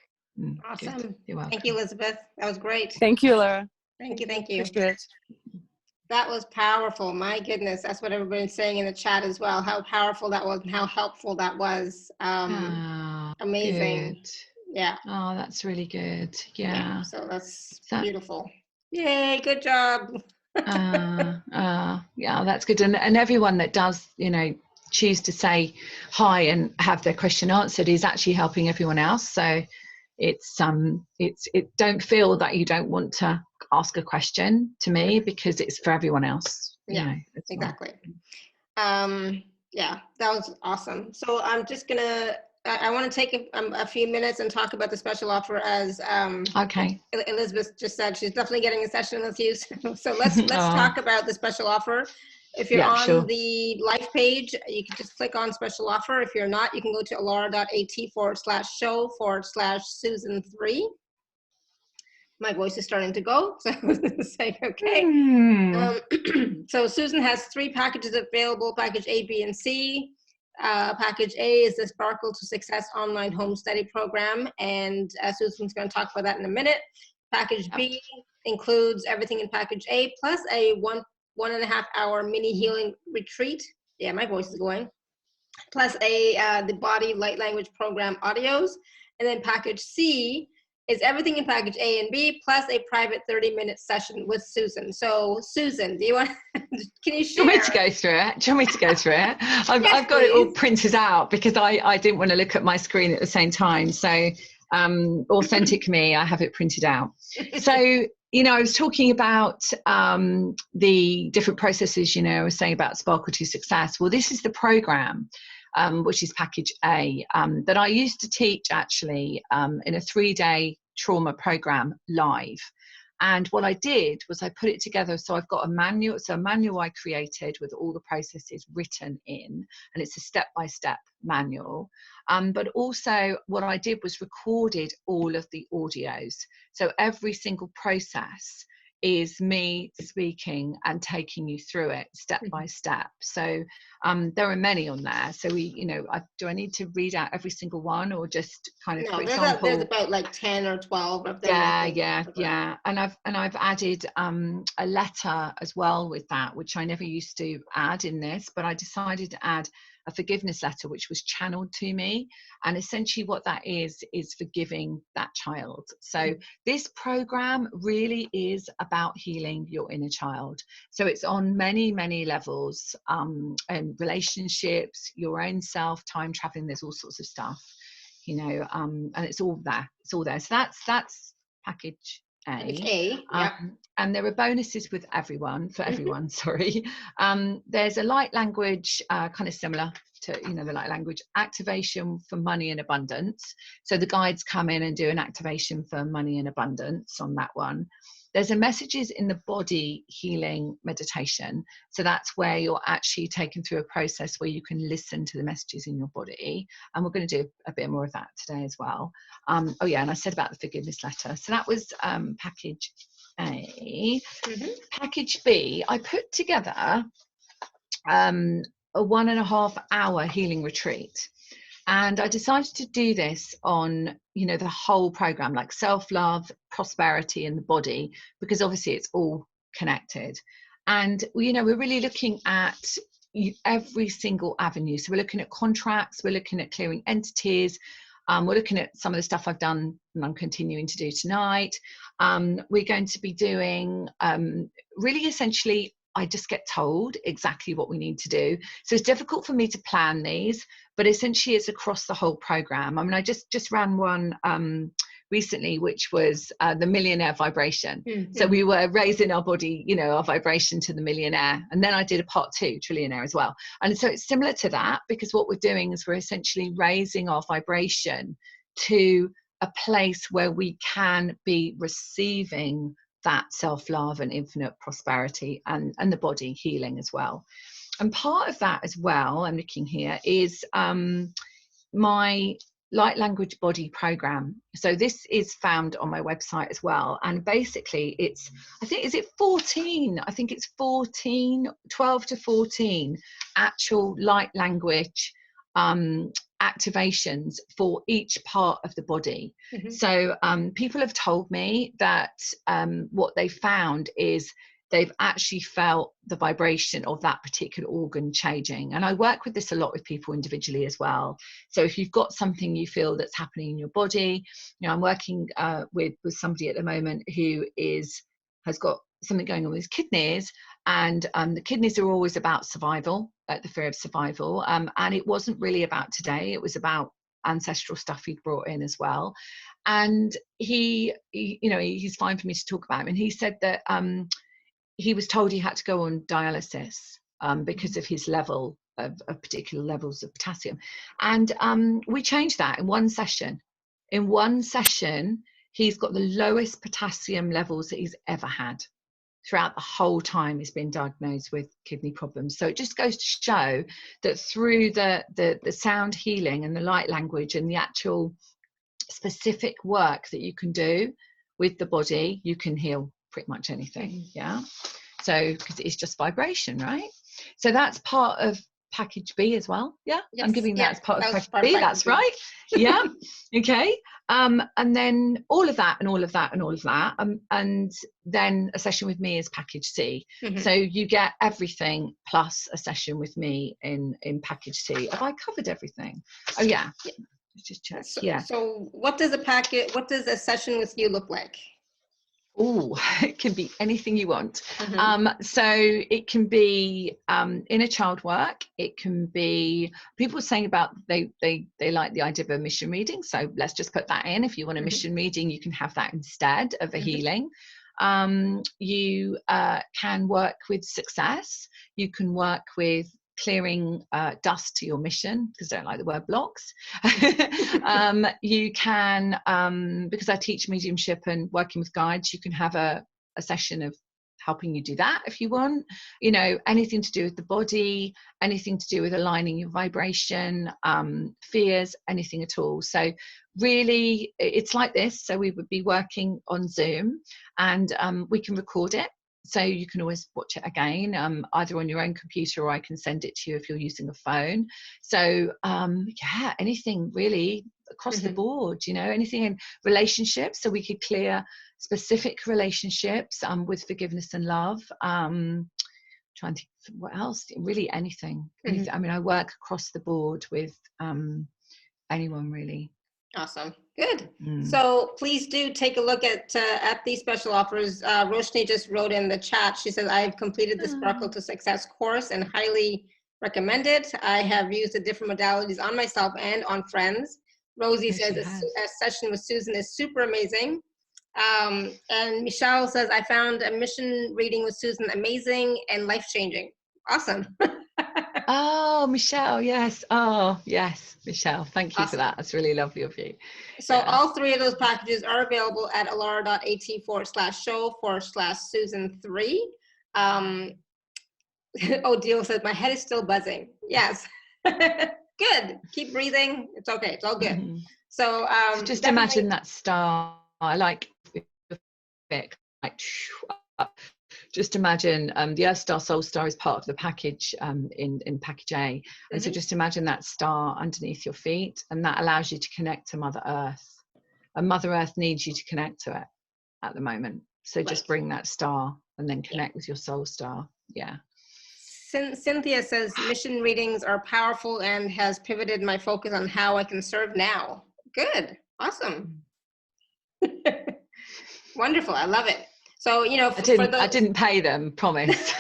Awesome. Good. You're welcome. Thank you, Elizabeth. That was great. Thank you, Lara. Thank you. Thank you. Appreciate it. That was powerful. My goodness. That's what everybody's saying in the chat as well. How powerful that was and how helpful that was. Amazing. Good. Yeah. Oh, that's really good. Yeah. So that's beautiful. Yay. Good job. Yeah, that's good. And everyone that does, choose to say hi and have their question answered is actually helping everyone else. So it's don't feel that you don't want to ask a question to me, because it's for everyone else. Yeah, exactly. Yeah, that was awesome. So I'm just gonna I want to take a few minutes and talk about the special offer, as Elizabeth just said. She's definitely getting a session with you. So let's talk about the special offer. If you're on the life page, you can just click on special offer. If you're not, you can go to alara.at/show/Susan3. My voice is starting to go, so I was going to say, okay. So Susan has 3 packages available, package A, B, and C. Package A is the Sparkle to Success online home study program, and Susan's going to talk about that in a minute. Package B includes everything in package A, plus a 1.5 hour mini healing retreat. Yeah, my voice is going. Plus the body light language program audios. And then package C is everything in package A and B, plus a private 30-minute session with Susan. So Susan, do you want, can you share? Do you want me to go through it? Do you want me to go through it? I've got it all printed out, because I didn't want to look at my screen at the same time. So authentic me, I have it printed out. So, I was talking about the different processes, I was saying about Sparkle to Success. Well, this is the program, which is package A, that I used to teach actually in a 3-day trauma program live. And what I did was I put it together. So I've got a manual. So a manual I created with all the processes written in, and it's a step-by-step manual. But also what I did was recorded all of the audios. So every single process is me speaking and taking you through it step by step. So there are many on there. So do I need to read out every single one, or just kind of, for example, there's about like 10 or 12 of them. Yeah. And I've added a letter as well with that, which I never used to add in this, but I decided to add a forgiveness letter, which was channeled to me. And essentially what that is forgiving that child. So this program really is about healing your inner child. So it's on many, many levels, and relationships, your own self, time traveling, there's all sorts of stuff, and it's all there. So that's package A. And there are bonuses with everyone, sorry. There's a light language, kind of similar to, the light language activation for money and abundance. So the guides come in and do an activation for money and abundance on that one. There's a messages in the body healing meditation. So that's where you're actually taken through a process where you can listen to the messages in your body. And we're going to do a bit more of that today as well. And I said about the forgiveness letter. So that was package A. Package B, I put together a 1.5 hour healing retreat. And I decided to do this on, the whole program, like self-love, prosperity, and the body, because obviously it's all connected. And, we're really looking at every single avenue. So we're looking at contracts, we're looking at clearing entities, we're looking at some of the stuff I've done and I'm continuing to do tonight. We're going to be doing really essentially, I just get told exactly what we need to do. So it's difficult for me to plan these, but essentially it's across the whole program. I mean, I just ran one recently, which was the millionaire vibration. Mm-hmm. So we were raising our body, you know, our vibration to the millionaire. And then I did a part 2, trillionaire as well. And so it's similar to that, because what we're doing is we're essentially raising our vibration to a place where we can be receiving that self-love and infinite prosperity, and the body healing as well. And part of that as well, I'm looking here, is my light language body program. So this is found on my website as well, and basically it's, I think, is it 14, I think it's 12 to 14 actual light language activations for each part of the body. Mm-hmm. So people have told me that what they found is they've actually felt the vibration of that particular organ changing. And I work with this a lot with people individually as well. So if you've got something you feel that's happening in your body, you know, I'm working with somebody at the moment who has got something going on with his kidneys, and the kidneys are always about survival, like the fear of survival. And it wasn't really about today, it was about ancestral stuff he'd brought in as well. And he you know, he's fine for me to talk about him. And he said that he was told he had to go on dialysis because of his level of particular levels of potassium. And we changed that in one session. In one session, he's got the lowest potassium levels that he's ever had throughout the whole time he's been diagnosed with kidney problems. So it just goes to show that through the sound healing and the light language and the actual specific work that you can do with the body, you can heal pretty much anything. Yeah. So because it's just vibration, right? So that's part of package B as well. Yeah. Yes, I'm giving that as part of package B. That's right. Yeah. Okay. And then all of that and all of that and all of that. And then a session with me is package C. Mm-hmm. So you get everything plus a session with me in package C. Have I covered everything? Oh yeah. Just check. So what does a session with you look like? Oh, it can be anything you want. Mm-hmm. So it can be inner child work. It can be people saying about they like the idea of a mission reading. So let's just put that in. If you want a mission reading, you can have that instead of a healing. You can work with success. You can work with clearing dust to your mission, because I don't like the word blocks. You can, because I teach mediumship and working with guides, you can have a session of helping you do that if you want. You know, anything to do with the body, anything to do with aligning your vibration, fears, anything at all. So really it's like this. So we would be working on Zoom, and we can record it. So you can always watch it again, either on your own computer, or I can send it to you if you're using a phone. So yeah, anything really across the board, you know, anything in relationships. So we could clear specific relationships with forgiveness and love. Trying to think what else, really anything. I mean, I work across the board with anyone really. Awesome. Good. So please do take a look at these special offers. Roshni just wrote in the chat. She says, I've completed the Sparkle to Success course and highly recommend it. I have used the different modalities on myself and on friends. Rosie says a session with Susan is super amazing. And Michelle says, I found a mission reading with Susan amazing and life-changing. Awesome. Oh, Michelle, yes. Oh, yes, Michelle. Thank you for that. That's really lovely of you. So all three of those packages are available at alara.at/show/Susan3. Odile says, my head is still buzzing. Yes. Good. Keep breathing. It's okay. It's all good. So just imagine that star. I like it. Just imagine the Earth Star Soul Star is part of the package in package A, and so just imagine that star underneath your feet, and that allows you to connect to Mother Earth, and Mother Earth needs you to connect to it at the moment. So just bring that star and then connect with your soul star. Yeah. Cynthia says mission readings are powerful and has pivoted my focus on how I can serve now. Good. Awesome. Wonderful. I love it. So, you know, I didn't pay them, promise.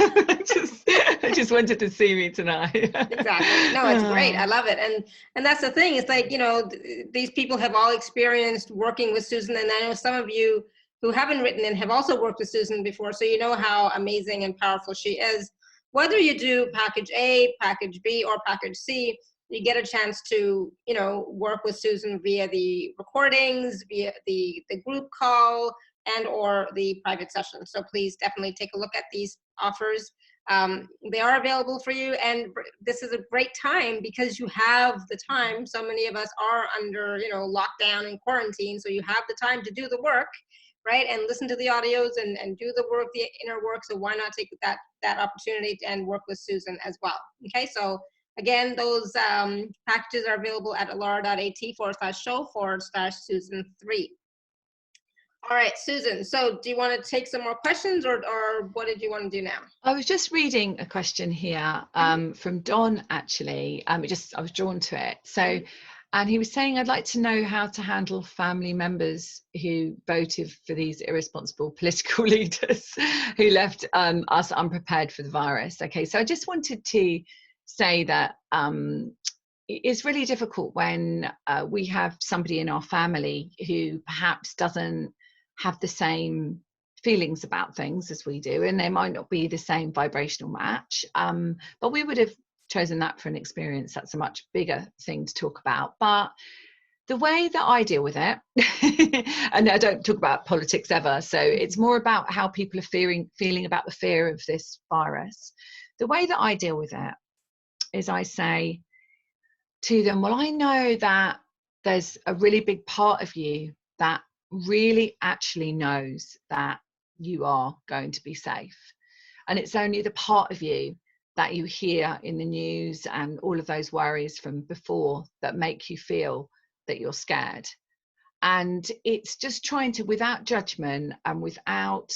just wanted to see me tonight. Exactly. No, it's great. I love it. And that's the thing. It's like, you know, these people have all experienced working with Susan. And I know some of you who haven't written and have also worked with Susan before. So you know how amazing and powerful she is. Whether you do package A, package B, or package C, you get a chance to, you know, work with Susan via the recordings, via the group call, and or the private session. So please definitely take a look at these offers. They are available for you, and this is a great time because you have the time. So many of us are under, you know, lockdown and quarantine, so you have the time to do the work, right, and listen to the audios and do the work, the inner work. So why not take that opportunity and work with Susan as well? Okay, so again, those packages are available at alara.at/show/Susan3. All right, Susan, so do you want to take some more questions, or what did you want to do now? I was just reading a question here from Don, actually. I was drawn to it. So, and he was saying, I'd like to know how to handle family members who voted for these irresponsible political leaders who left us unprepared for the virus. Okay, so I just wanted to say that it's really difficult when we have somebody in our family who perhaps doesn't have the same feelings about things as we do, and they might not be the same vibrational match, but we would have chosen that for an experience. That's a much bigger thing to talk about. But the way that I deal with it, and I don't talk about politics ever, so it's more about how people are feeling about the fear of this virus. The way that I deal with it is I say to them, well, I know that there's a really big part of you that really actually knows that you are going to be safe, and it's only the part of you that you hear in the news and all of those worries from before that make you feel that you're scared. And it's just trying to, without judgment and without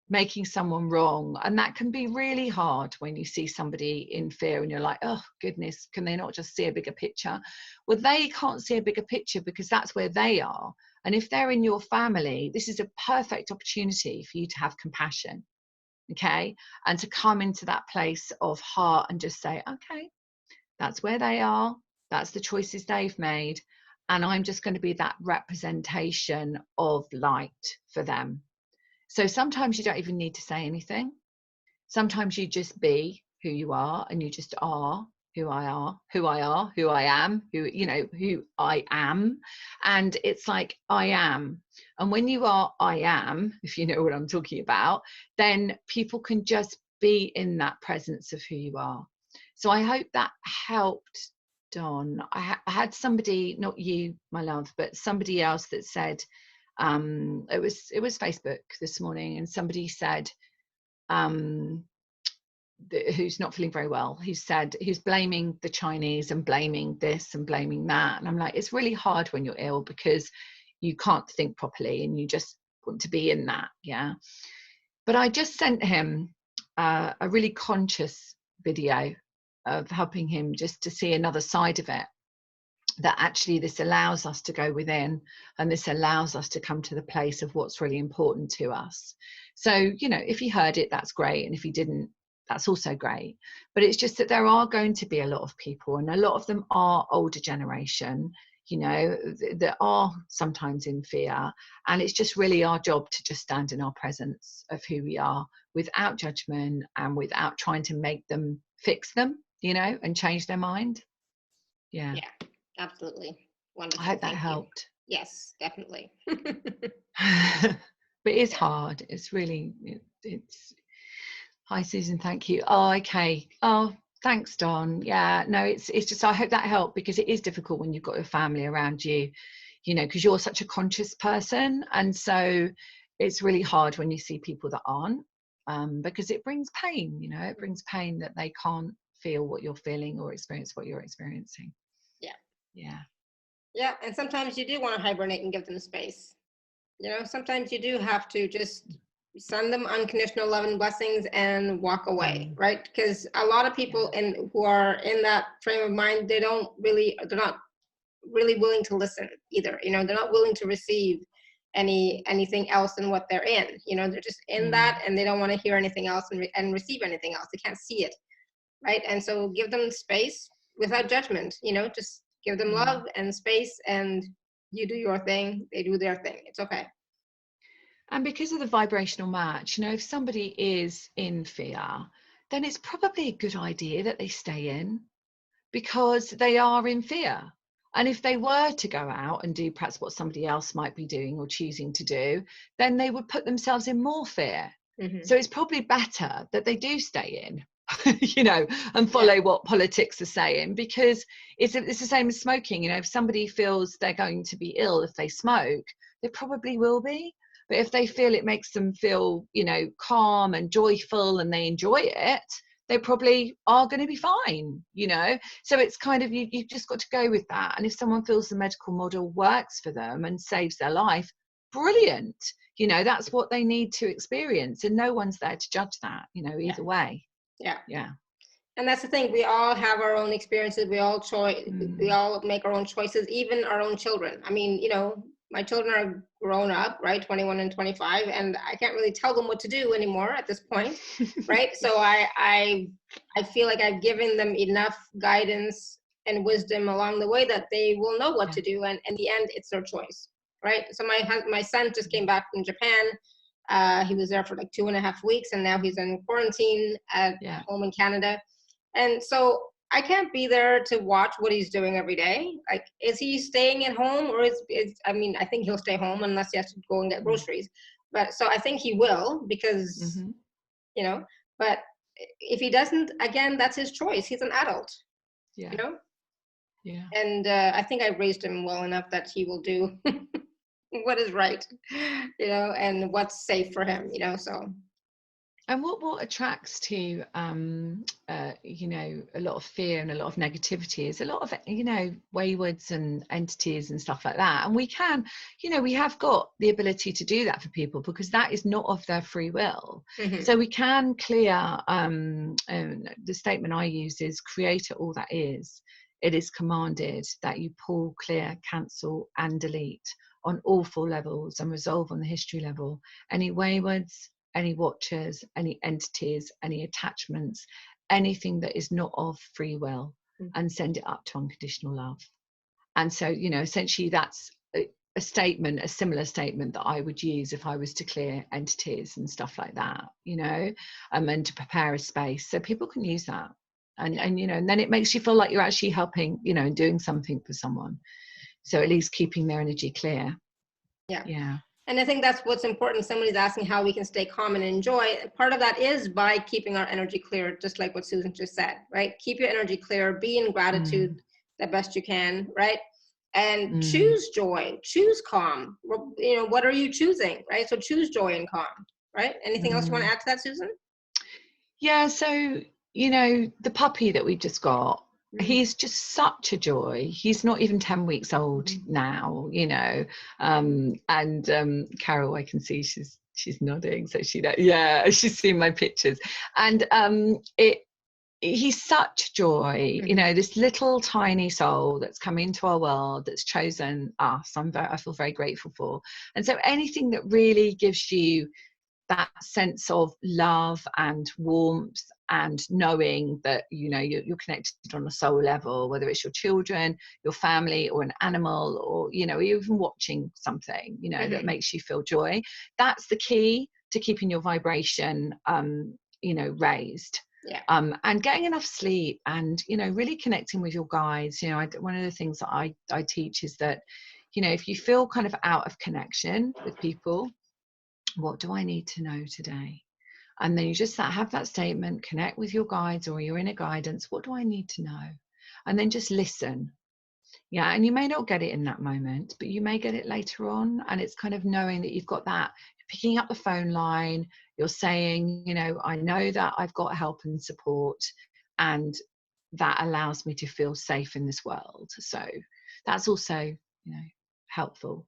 making someone wrong, and that can be really hard when you see somebody in fear and you're like, oh goodness, can they not just see a bigger picture? Well, they can't see a bigger picture because that's where they are. And if they're in your family, this is a perfect opportunity for you to have compassion, okay, and to come into that place of heart and just say, okay, that's where they are, that's the choices they've made, and I'm just going to be that representation of light for them. So sometimes you don't even need to say anything. Sometimes you just be who you are, and you just are who I am, who I am. And it's like, I am. And when you are I am, if you know what I'm talking about, then people can just be in that presence of who you are. So I hope that helped, Don. I had somebody, not you, my love, but somebody else that said, it was Facebook this morning, and somebody said, who's not feeling very well, who said, who's blaming the Chinese and blaming this and blaming that. And I'm like, it's really hard when you're ill because you can't think properly and you just want to be in that. Yeah. But I just sent him a really conscious video of helping him just to see another side of it, that actually this allows us to go within, and this allows us to come to the place of what's really important to us. So, you know, if he heard it, that's great. And if he didn't, that's also great. But it's just that there are going to be a lot of people, and a lot of them are older generation, you know, that are sometimes in fear. And it's just really our job to just stand in our presence of who we are without judgment and without trying to make them fix them, you know, and change their mind. Yeah. Yeah, absolutely. Wonderful. I hope that helped. Yes, definitely. But it's hard. It's really, it's, hi Susan, thank you. Oh, okay. Oh, thanks, Don. Yeah, no, it's just, I hope that helped, because it is difficult when you've got your family around you, you know, because you're such a conscious person. And so it's really hard when you see people that aren't, because it brings pain, you know, it brings pain that they can't feel what you're feeling or experience what you're experiencing. Yeah, and sometimes you do want to hibernate and give them space. You know, sometimes you do have to just send them unconditional love and blessings and walk away, right? Because a lot of people who are in that frame of mind, they're not really willing to listen either. You know, they're not willing to receive anything else than what they're in. You know, they're just in that, and they don't want to hear anything else and receive anything else. They can't see it, right? And so give them space without judgment. You know, just give them love and space, and you do your thing, they do their thing. It's okay. And because of the vibrational match, you know, if somebody is in fear, then it's probably a good idea that they stay in, because they are in fear. And if they were to go out and do perhaps what somebody else might be doing or choosing to do, then they would put themselves in more fear. So it's probably better that they do stay in, you know, and follow what politics are saying, because it's the same as smoking. You know, if somebody feels they're going to be ill if they smoke, they probably will be. But if they feel it makes them feel, you know, calm and joyful and they enjoy it, they probably are going to be fine, you know. So it's kind of, you've just got to go with that. And if someone feels the medical model works for them and saves their life, brilliant. You know, that's what they need to experience, and no one's there to judge that, you know, either way. Yeah. And that's the thing, we all have our own experiences, we all make our own choices, even our own children. I mean, you know, my children are grown up, right, 21 and 25, and I can't really tell them what to do anymore at this point, right? So I feel like I've given them enough guidance and wisdom along the way that they will know what to do, and in the end, it's their choice, right? So my son just came back from Japan. He was there for like 2.5 weeks, and now he's in quarantine at home in Canada. And so I can't be there to watch what he's doing every day. Like, is he staying at home, or I mean, I think he'll stay home unless he has to go and get groceries. But so I think he will, because, you know, but if he doesn't, again, that's his choice. He's an adult, you know? Yeah. And I think I raised him well enough that he will do what is right, you know, and what's safe for him, you know, so. And what attracts to you know, a lot of fear and a lot of negativity is a lot of, you know, waywards and entities and stuff like that. And we can, you know, we have got the ability to do that for people, because that is not of their free will. So we can clear, the statement I use is, creator all that is, it is commanded that you pull, clear, cancel and delete on all 4 levels, and resolve on the history level any waywards, any watchers, any entities, any attachments, anything that is not of free will, and send it up to unconditional love. And so, you know, essentially that's a statement, a similar statement that I would use if I was to clear entities and stuff like that, you know, and to prepare a space so people can use that. And you know, and then it makes you feel like you're actually helping, you know, and doing something for someone. So at least keeping their energy clear. Yeah. And I think that's what's important. Somebody's asking how we can stay calm and enjoy. Part of that is by keeping our energy clear, just like what Susan just said, right? Keep your energy clear, be in gratitude the best you can, right? And choose joy, choose calm. You know, what are you choosing, right? So choose joy and calm, right? Anything else you want to add to that, Susan? Yeah, so, you know, the puppy that we just got, he's just such a joy. He's not even 10 weeks old now, you know. And Carol, I can see she's nodding, so she knows. Yeah, she's seen my pictures. And he's such joy, you know, this little tiny soul that's come into our world, that's chosen us. I feel very grateful for. And so anything that really gives you that sense of love and warmth, and knowing that, you know, you're connected on a soul level, whether it's your children, your family, or an animal, or, you know, even watching something, you know, that makes you feel joy. That's the key to keeping your vibration, you know, raised. And getting enough sleep, and, you know, really connecting with your guides. You know, one of the things that I teach is that, you know, if you feel kind of out of connection with people, what do I need to know today? And then you just have that statement, connect with your guides or your inner guidance. What do I need to know? And then just listen. Yeah, and you may not get it in that moment, but you may get it later on. And it's kind of knowing that you've got that, picking up the phone line, you're saying, you know, I know that I've got help and support, and that allows me to feel safe in this world. So that's also, you know, helpful.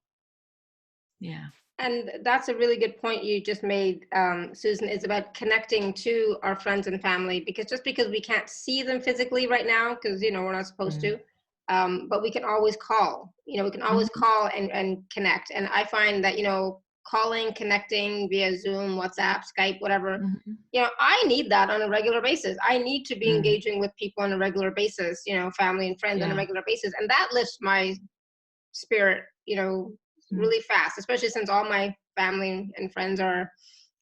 Yeah. And that's a really good point you just made, Susan, is about connecting to our friends and family, because just because we can't see them physically right now, because, you know, we're not supposed to, but we can always call, we can always call and connect. And I find that, calling, connecting via Zoom, WhatsApp, Skype, whatever, I need that on a regular basis. I need to be engaging with people on a regular basis, family and friends on a regular basis. And that lifts my spirit, really fast, especially since all my family and friends are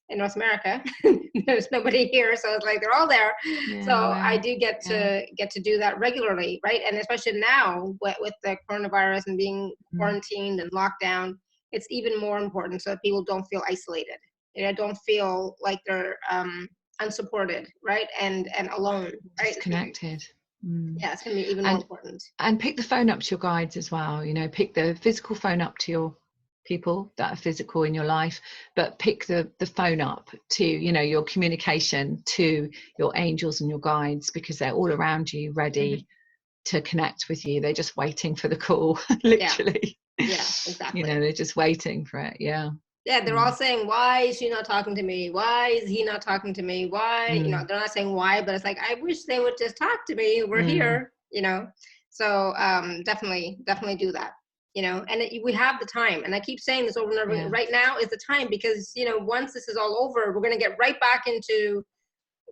in North America. There's nobody here, so it's like they're all there. So I do get to do that regularly, right? And especially now with the coronavirus and being quarantined and locked down, it's even more important so that people don't feel isolated. Don't feel like they're unsupported, right? And alone, right? Disconnected. Yeah, it's going to be even more important. And pick the phone up to your guides as well. Pick the physical phone up to your people that are physical in your life, but pick the phone up to your communication to your angels and your guides, because they're all around you, ready to connect with you. They're just waiting for the call. Literally. Yeah, exactly. They're just waiting for it. They're all saying, why is she not talking to me? Why is he not talking to me? Why? They're not saying why, but it's like, I wish they would just talk to me. We're here, so definitely do that. And we have the time. And I keep saying this over and over. Right now is the time, because, once this is all over, we're going to get right back into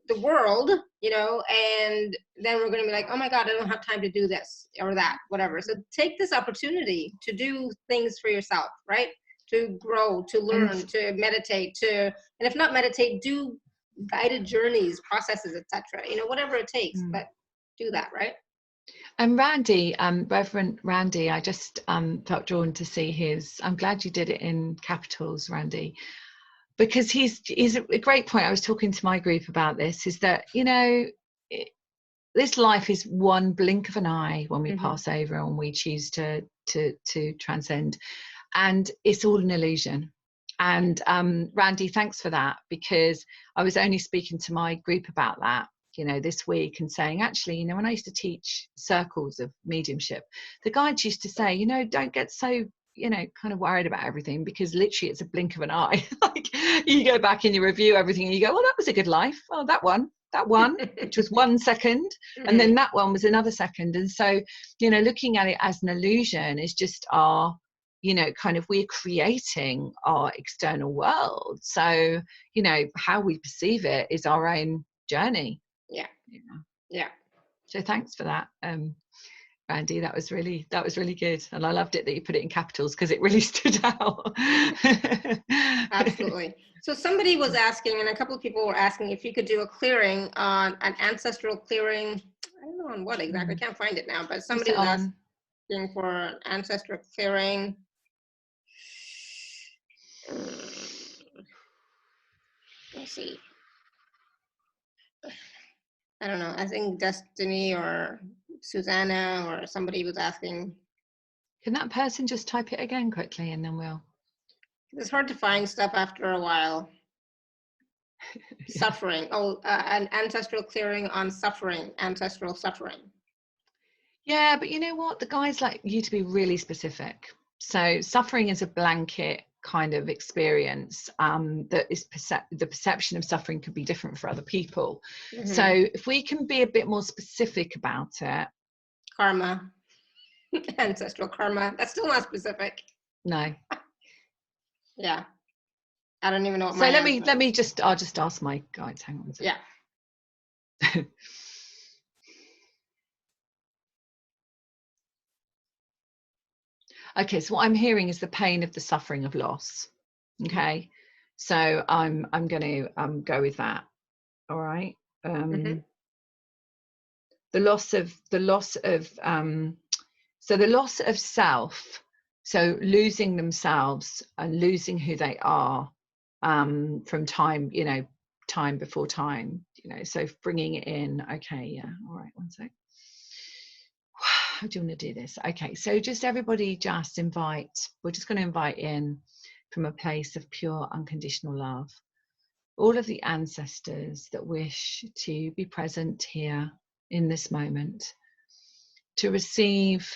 the world, and then we're going to be like, oh my God, I don't have time to do this or that, whatever. So take this opportunity to do things for yourself, right? To grow, to learn, to meditate, and if not meditate, do guided journeys, processes, etc. Whatever it takes, but do that, right? And Randy, Reverend Randy, I just felt drawn to see his. I'm glad you did it in capitals, Randy, because he's a great point. I was talking to my group about this. Is that this life is one blink of an eye when we pass over and we choose to transcend, and it's all an illusion. And Randy, thanks for that, because I was only speaking to my group about that this week, and saying, actually, when I used to teach circles of mediumship, the guides used to say, don't get so kind of worried about everything, because literally it's a blink of an eye. Like, you go back and you review everything and you go, well, that was a good life. Oh, that one which was 1 second, and then that one was another second. And so looking at it as an illusion is just our kind of, we're creating our external world. So how we perceive it is our own journey. Yeah. So thanks for that, Randy. That was really good, and I loved it that you put it in capitals, because it really stood out. Absolutely. So somebody was asking, and a couple of people were asking, if you could do a clearing on an ancestral clearing. I don't know on what exactly. I can't find it now, but somebody was asking for an ancestral clearing. Let's see. I don't know. I think Destiny or Susanna or somebody was asking. Can that person just type it again quickly, and then we'll. It's hard to find stuff after a while. Suffering. An ancestral clearing on suffering, ancestral suffering. Yeah, but you know what? The guys like you to be really specific. So suffering is a blanket kind of experience that is the perception of suffering could be different for other people. So if we can be a bit more specific about it. Karma. Ancestral karma. That's still not specific. No. Yeah. I don't even know what so I'll just ask my guides. Hang on. Yeah. Okay, so what I'm hearing is the pain of the suffering of loss. Okay, so I'm going to go with that. All right. The loss of so the loss of self. So losing themselves and losing who they are from time, time before time. So bringing it in. Okay, yeah. All right. One sec. How do you want to do this? Okay, so just everybody just we're just going to invite in, from a place of pure unconditional love, all of the ancestors that wish to be present here in this moment, to receive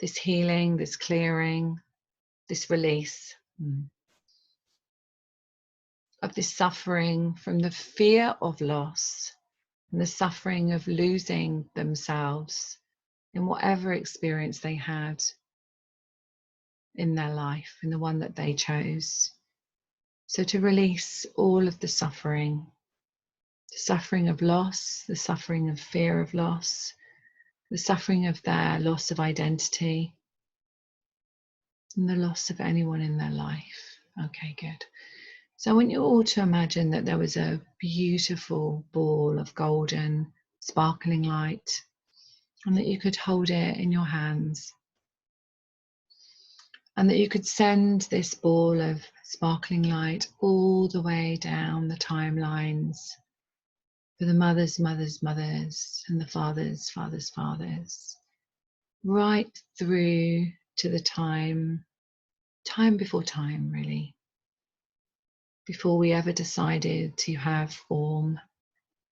this healing, this clearing, this release of this suffering from the fear of loss and the suffering of losing themselves in whatever experience they had in their life, in the one that they chose. So to release all of the suffering of loss, the suffering of fear of loss, the suffering of their loss of identity, and the loss of anyone in their life. Okay, good. So I want you all to imagine that there was a beautiful ball of golden, sparkling light, and that you could hold it in your hands. And that you could send this ball of sparkling light all the way down the timelines for the mothers, mothers, mothers, and the fathers, fathers, fathers, right through to the time before time, really, before we ever decided to have form,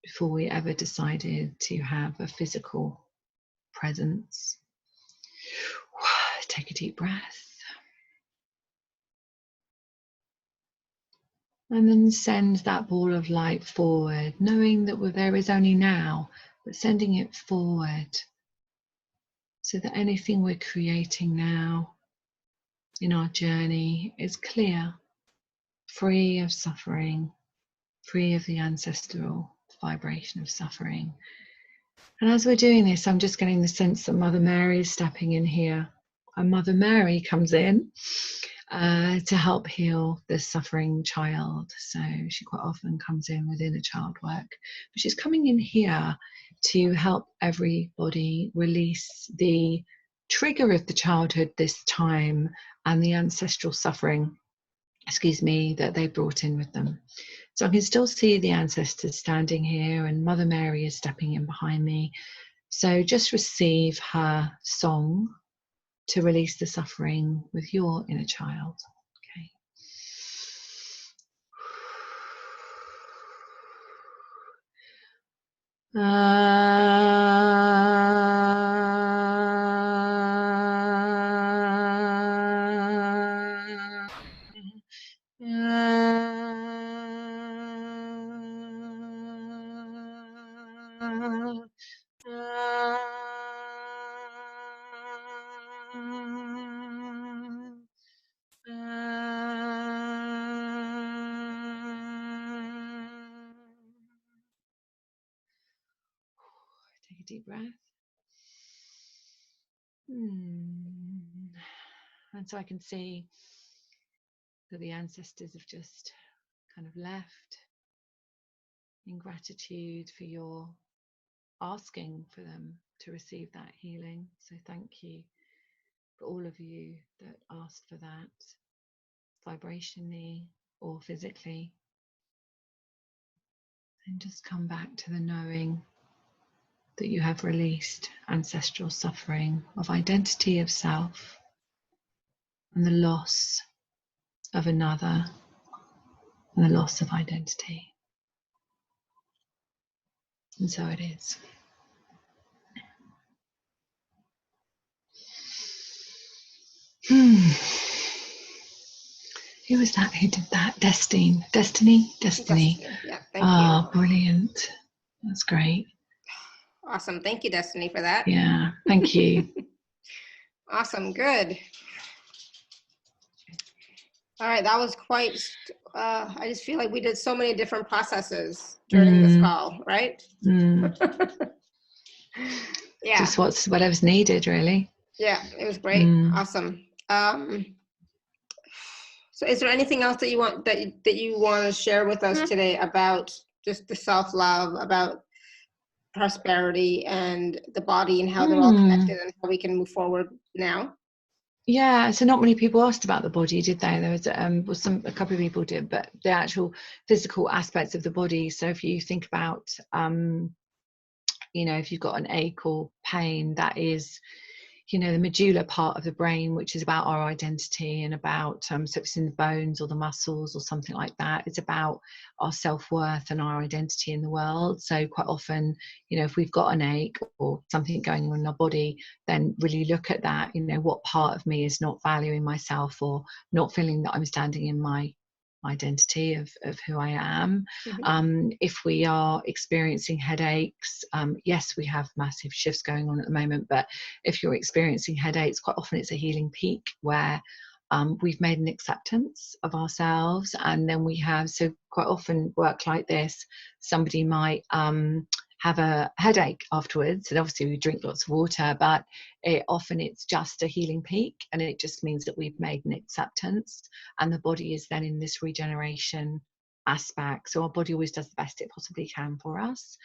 before we ever decided to have a physical presence. Take a deep breath. And then send that ball of light forward, knowing that there is only now, but sending it forward so that anything we're creating now in our journey is clear, free of suffering, free of the ancestral vibration of suffering. And as we're doing this, I'm just getting the sense that Mother Mary is stepping in here. And Mother Mary comes in to help heal the suffering child. So she quite often comes in within a child work, but she's coming in here to help everybody release the trigger of the childhood this time and the ancestral suffering, that they brought in with them. So I can still see the ancestors standing here, and Mother Mary is stepping in behind me. So just receive her song to release the suffering with your inner child. Okay. Take a deep breath. And so I can see that the ancestors have just kind of left in gratitude for your asking for them to receive that healing. So thank you for all of you that asked for that, vibrationally or physically. And just come back to the knowing that you have released ancestral suffering of identity of self and the loss of another and the loss of identity. And so it is. Who was that who did that? Destiny. Yeah, thank you. Brilliant. That's great. Awesome. Thank you, Destiny, for that. Yeah, thank you. Awesome. Good. All right. That was quite, I just feel like we did so many different processes during this call, right? Yeah. Just whatever's needed, really. Yeah, it was great. Awesome. So is there anything else that you want to share with us today about just the self-love, about prosperity and the body and how they're all connected and how we can move forward now? Yeah, so not many people asked about the body, did they? There was a couple of people did, but the actual physical aspects of the body. So if you think about if you've got an ache or pain, that is the medulla part of the brain, which is about our identity and about so if it's in the bones or the muscles or something like that, it's about our self-worth and our identity in the world. So quite often, if we've got an ache or something going on in our body, then really look at that, what part of me is not valuing myself or not feeling that I'm standing in my identity of who I am. Mm-hmm. If we are experiencing headaches, yes, we have massive shifts going on at the moment, but if you're experiencing headaches, quite often it's a healing peak where we've made an acceptance of ourselves, and then we have, so quite often work like this, somebody might have a headache afterwards, and obviously we drink lots of water, but often it's just a healing peak, and it just means that we've made an acceptance, and the body is then in this regeneration aspect. So our body always does the best it possibly can for us.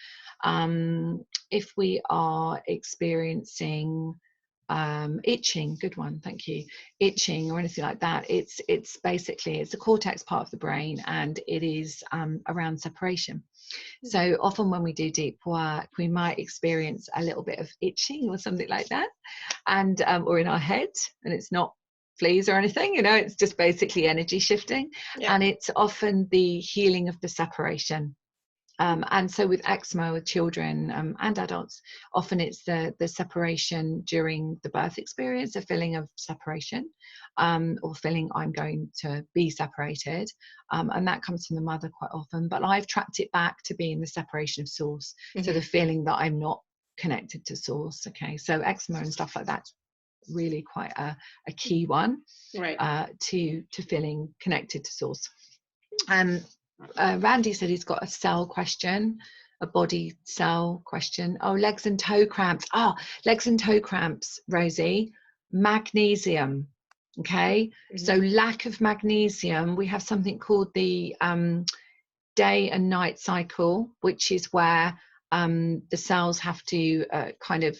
If we are experiencing itching, good one, thank you, itching or anything like that, it's basically, it's the cortex part of the brain, and it is around separation. So often when we do deep work, we might experience a little bit of itching or something like that, and or in our head, and it's not fleas or anything, you know, it's just basically energy shifting. Yeah. And it's often the healing of the separation. And so with eczema with children and adults, often it's the separation during the birth experience, a feeling of separation, or feeling I'm going to be separated, and that comes from the mother quite often. But I've tracked it back to being the separation of source, so the feeling that I'm not connected to source. Okay, so eczema and stuff like that's really quite a key one, Right. to feeling connected to source. Randy said he's got a cell question, a body cell question. Oh, legs and toe cramps. Legs and toe cramps, Rosie. Magnesium. Okay. So lack of magnesium, we have something called the day and night cycle, which is where the cells have to kind of,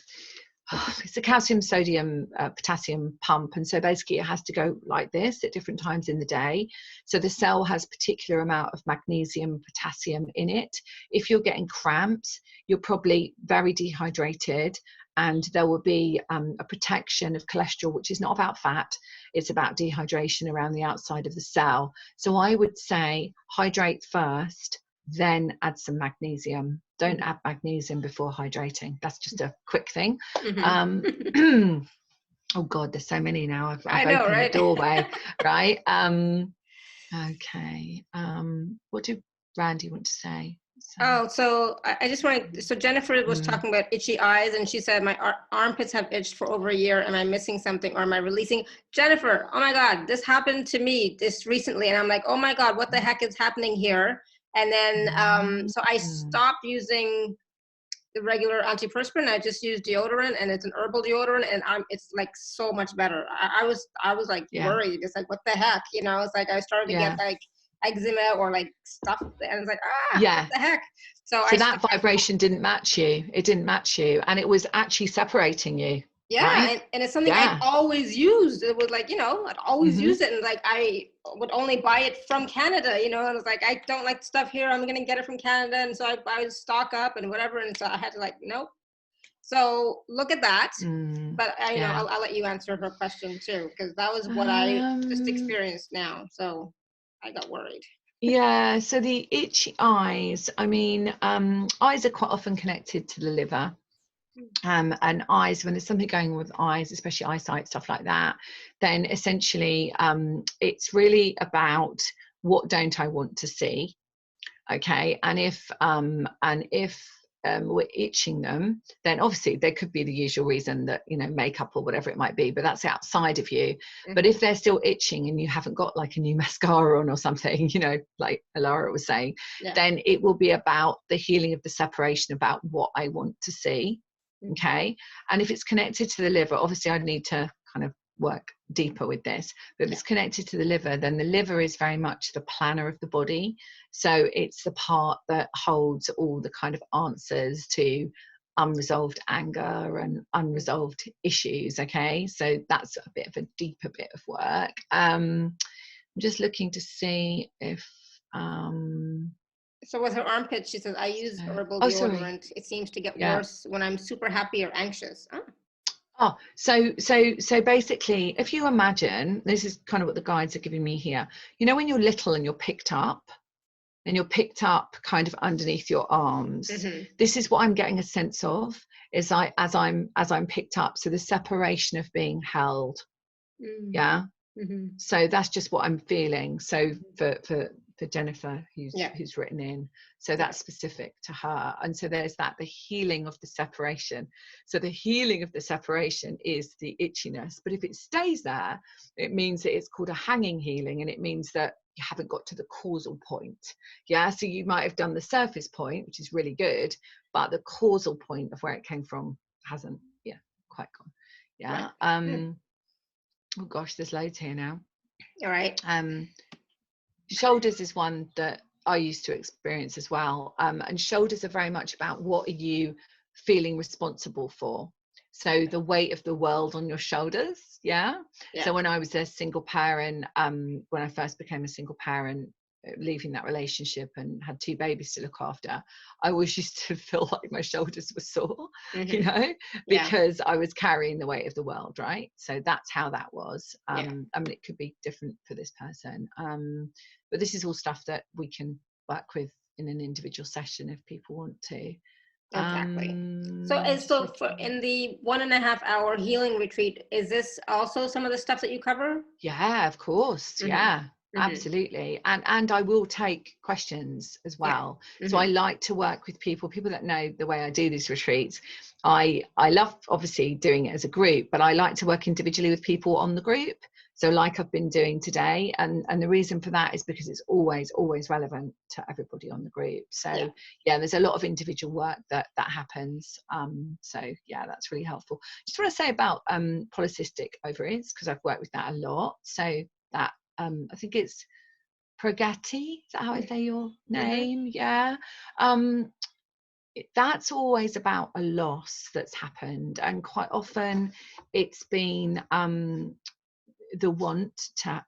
it's a calcium, sodium, potassium pump, and so basically it has to go like this at different times in the day. So the cell has a particular amount of magnesium, potassium in it. If you're getting cramps, you're probably very dehydrated, and there will be a protection of cholesterol, which is not about fat, it's about dehydration around the outside of the cell. So I would say hydrate first, then add some magnesium. Don't add magnesium before hydrating. That's just a quick thing. Oh God, there's so many now. I've know, opened right? the doorway, right? Okay. What did Randy want to say? So I just wanted, so Jennifer was talking about itchy eyes, and she said, my armpits have itched for over a year. Am I missing something, or am I releasing? Jennifer, oh my God, this happened to me this recently. And I'm like, oh my God, what the heck is happening here? And then, so I stopped using the regular antiperspirant. I just use deodorant, and it's an herbal deodorant, and it's like so much better. I was like worried. It's like, what the heck? You know, it's like I started to get like eczema or like stuff, and it's like, what the heck? So that vibration didn't match you. It didn't match you, and it was actually separating you. Yeah, right? and it's something I'd always used. It was like, you know, I'd always use it, and like I would only buy it from Canada, you know, and it's like, I don't like stuff here, I'm gonna get it from Canada, and so I would stock up and whatever, and so I had to like, nope. So look at that. But you know, I'll let you answer her question too, because that was what I just experienced now, so I got worried. Yeah, so the itchy eyes, I mean, eyes are quite often connected to the liver. And eyes, when there's something going on with eyes, especially eyesight, stuff like that, then essentially it's really about what don't I want to see. Okay, and if we're itching them, then obviously there could be the usual reason that, you know, makeup or whatever it might be, but that's outside of you. But if they're still itching and you haven't got like a new mascara on or something, you know, like Alara was saying, then it will be about the healing of the separation, about what I want to see. Okay, and if it's connected to the liver, obviously I'd need to kind of work deeper with this, but if it's connected to the liver, then the liver is very much the planner of the body. So it's the part that holds all the kind of answers to unresolved anger and unresolved issues. Okay, so that's a bit of a deeper bit of work. I'm just looking to see if so with her armpits, she says, I use herbal deodorant. It seems to get worse when I'm super happy or anxious. So basically, if you imagine, this is kind of what the guides are giving me here. You know, when you're little and you're picked up kind of underneath your arms. This is what I'm getting a sense of, is as I'm picked up. So the separation of being held. So that's just what I'm feeling. So for Jennifer, who's written in, so that's specific to her. And so there's that, the healing of the separation. So the healing of the separation is the itchiness, but if it stays there, it means that it's called a hanging healing, and it means that you haven't got to the causal point. So you might have done the surface point, which is really good, but the causal point of where it came from hasn't quite gone. Oh gosh, there's loads here now. All right. Shoulders is one that I used to experience as well. And shoulders are very much about, what are you feeling responsible for? So the weight of the world on your shoulders. So when I was a single parent, when I first became a single parent, leaving that relationship and had 2 babies to look after, I always used to feel like my shoulders were sore, because I was carrying the weight of the world, right? So that's how that was. I mean, it could be different for this person, but this is all stuff that we can work with in an individual session if people want to. Exactly. So for in the 1.5 hour healing retreat, is this also some of the stuff that you cover? Yeah, of course. Absolutely. And I will take questions as well. So I like to work with people that know the way I do these retreats. I love obviously doing it as a group, but I like to work individually with people on the group. So like I've been doing today, and the reason for that is because it's always relevant to everybody on the group. So there's a lot of individual work that happens. So that's really helpful. Just want to say about polycystic ovaries, because I've worked with that a lot. So that I think it's Pragati, is that how I say your name? That's always about a loss that's happened, and quite often it's been the want to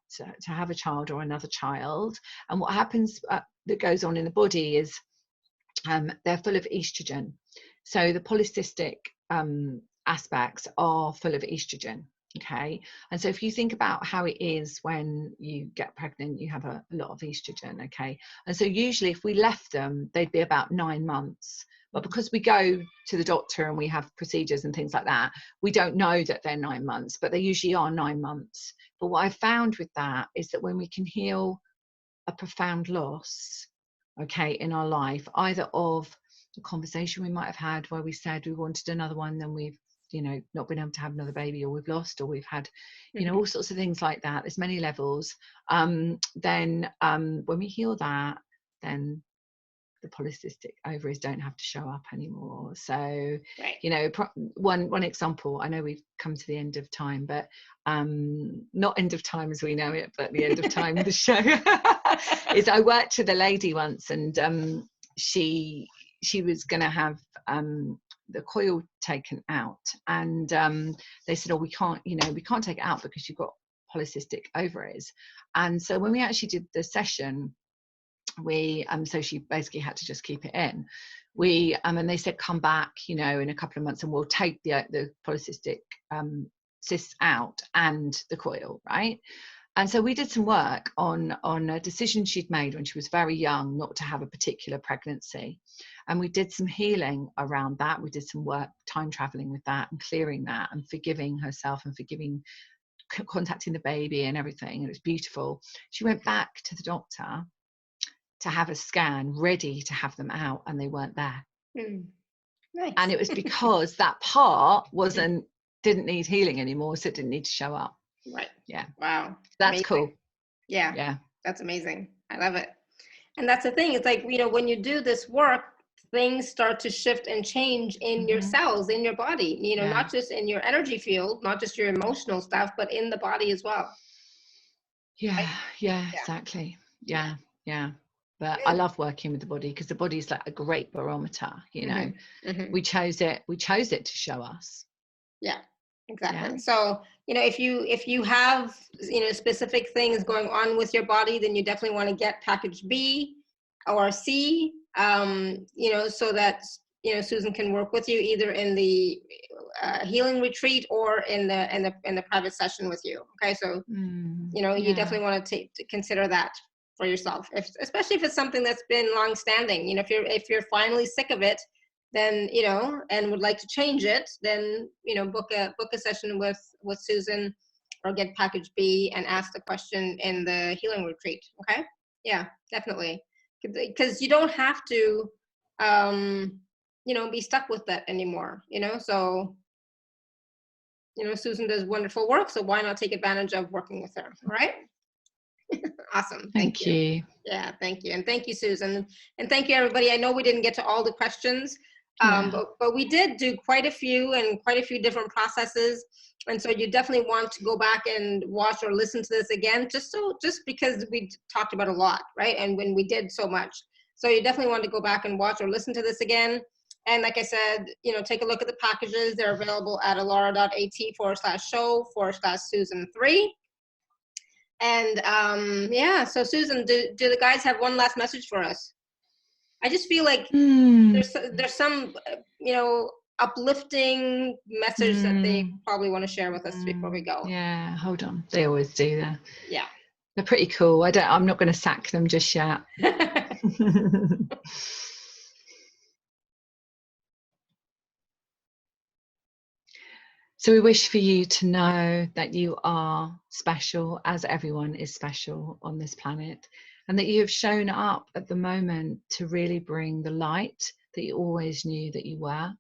have a child or another child. And what happens that goes on in the body is they're full of estrogen. So the polycystic aspects are full of estrogen. Okay, and so if you think about how it is when you get pregnant, you have a lot of estrogen. Okay, and so usually if we left them, they'd be about 9 months. But because we go to the doctor and we have procedures and things like that, we don't know that they're 9 months, but they usually are 9 months. But what I found with that is that when we can heal a profound loss, okay, in our life, either of the conversation we might have had where we said we wanted another one, then we've not been able to have another baby, or we've lost, or we've had all sorts of things like that, there's many levels, then when we heal that, then the polycystic ovaries don't have to show up anymore. So one example, I know we've come to the end of time, but not end of time as we know it, but the end of time the show is I worked with a lady once, and she was going to have the coil taken out, and they said, we can't take it out because you've got polycystic ovaries. And so when we actually did the session, we so she basically had to just keep it in. We and they said, come back in a couple of months and we'll take the polycystic cysts out and the coil, right? And so we did some work on a decision she'd made when she was very young not to have a particular pregnancy. And we did some healing around that. We did some work, time traveling with that, and clearing that, and forgiving herself, and contacting the baby and everything. And it was beautiful. She went back to the doctor to have a scan, ready to have them out, and they weren't there. Nice. And it was because that part didn't need healing anymore, so it didn't need to show up. Right. Yeah. Wow. That's amazing. Cool. Yeah. That's amazing. I love it. And that's the thing. It's like, when you do this work, things start to shift and change in your cells, in your body, not just in your energy field, not just your emotional stuff, but in the body as well. Yeah. Right? Yeah, exactly. Yeah. But Good. I love working with the body, because the body is like a great barometer. We chose it to show us. Yeah, exactly. So if you have specific things going on with your body, then you definitely want to get package B or C, so that Susan can work with you either in the healing retreat or in the private session with you. Okay, so you definitely want to consider that for yourself, especially if it's something that's been long standing. If you're finally sick of it, then and would like to change it, then book a session with Susan, or get package B and ask the question in the healing retreat. Okay. Yeah, definitely. Because you don't have to, you know, be stuck with that anymore, you know? So, you know, Susan does wonderful work, so why not take advantage of working with her, all right? Awesome, thank you. Yeah, thank you, and thank you, Susan, and thank you, everybody. I know we didn't get to all the questions, but we did do quite a few and quite a few different processes, and so you definitely want to go back and watch or listen to this again, just because we talked about a lot, right? And when we did so much, so you definitely want to go back and watch or listen to this again. And like I said, you know, take a look at the packages. They're available at alara.at/show/Susan3. And yeah, so Susan, do the guys have one last message for us? I just feel like there's some, you know, uplifting message that they probably want to share with us before we go. Yeah, hold on. They always do that. Yeah. They're pretty cool. I'm not going to sack them just yet. So we wish for you to know that you are special, as everyone is special on this planet, and that you have shown up at the moment to really bring the light that you always knew that you were.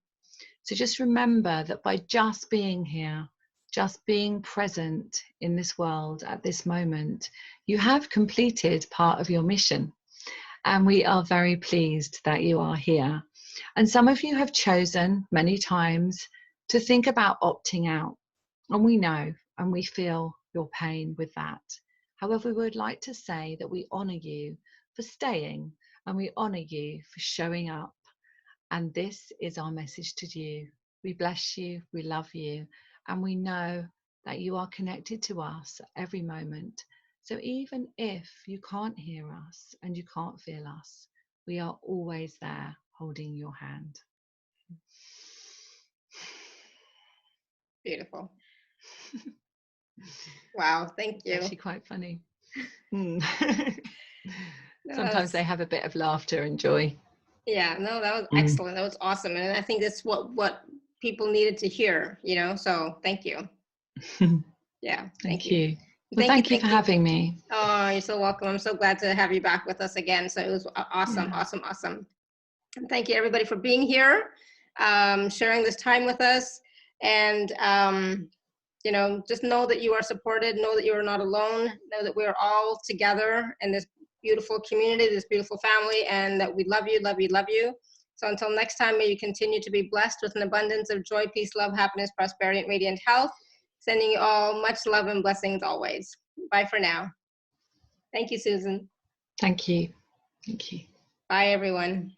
So just remember that by just being here, just being present in this world at this moment, you have completed part of your mission. And we are very pleased that you are here. And some of you have chosen many times to think about opting out. And we know and we feel your pain with that. However, we would like to say that we honour you for staying and we honour you for showing up. And this is our message to you. We bless you, we love you, and we know that you are connected to us every moment. So even if you can't hear us and you can't feel us, we are always there holding your hand. Beautiful. Wow, thank you. It's actually quite funny. No, Sometimes they have a bit of laughter and joy. Yeah, no, that was excellent. That was awesome. And I think that's what people needed to hear, you know, so thank you. Yeah, thank you. Well, thank you for having me. Oh, you're so welcome. I'm so glad to have you back with us again. So it was awesome, awesome. And thank you, everybody, for being here, sharing this time with us. And, you know, just know that you are supported. Know that you are not alone. Know that we are all together in this beautiful community, this beautiful family, and that we love you, love you, love you. So until next time, may you continue to be blessed with an abundance of joy, peace, love, happiness, prosperity, and radiant health. Sending you all much love and blessings always. Bye for now. Thank you, Susan. Thank you. Thank you. Bye, everyone.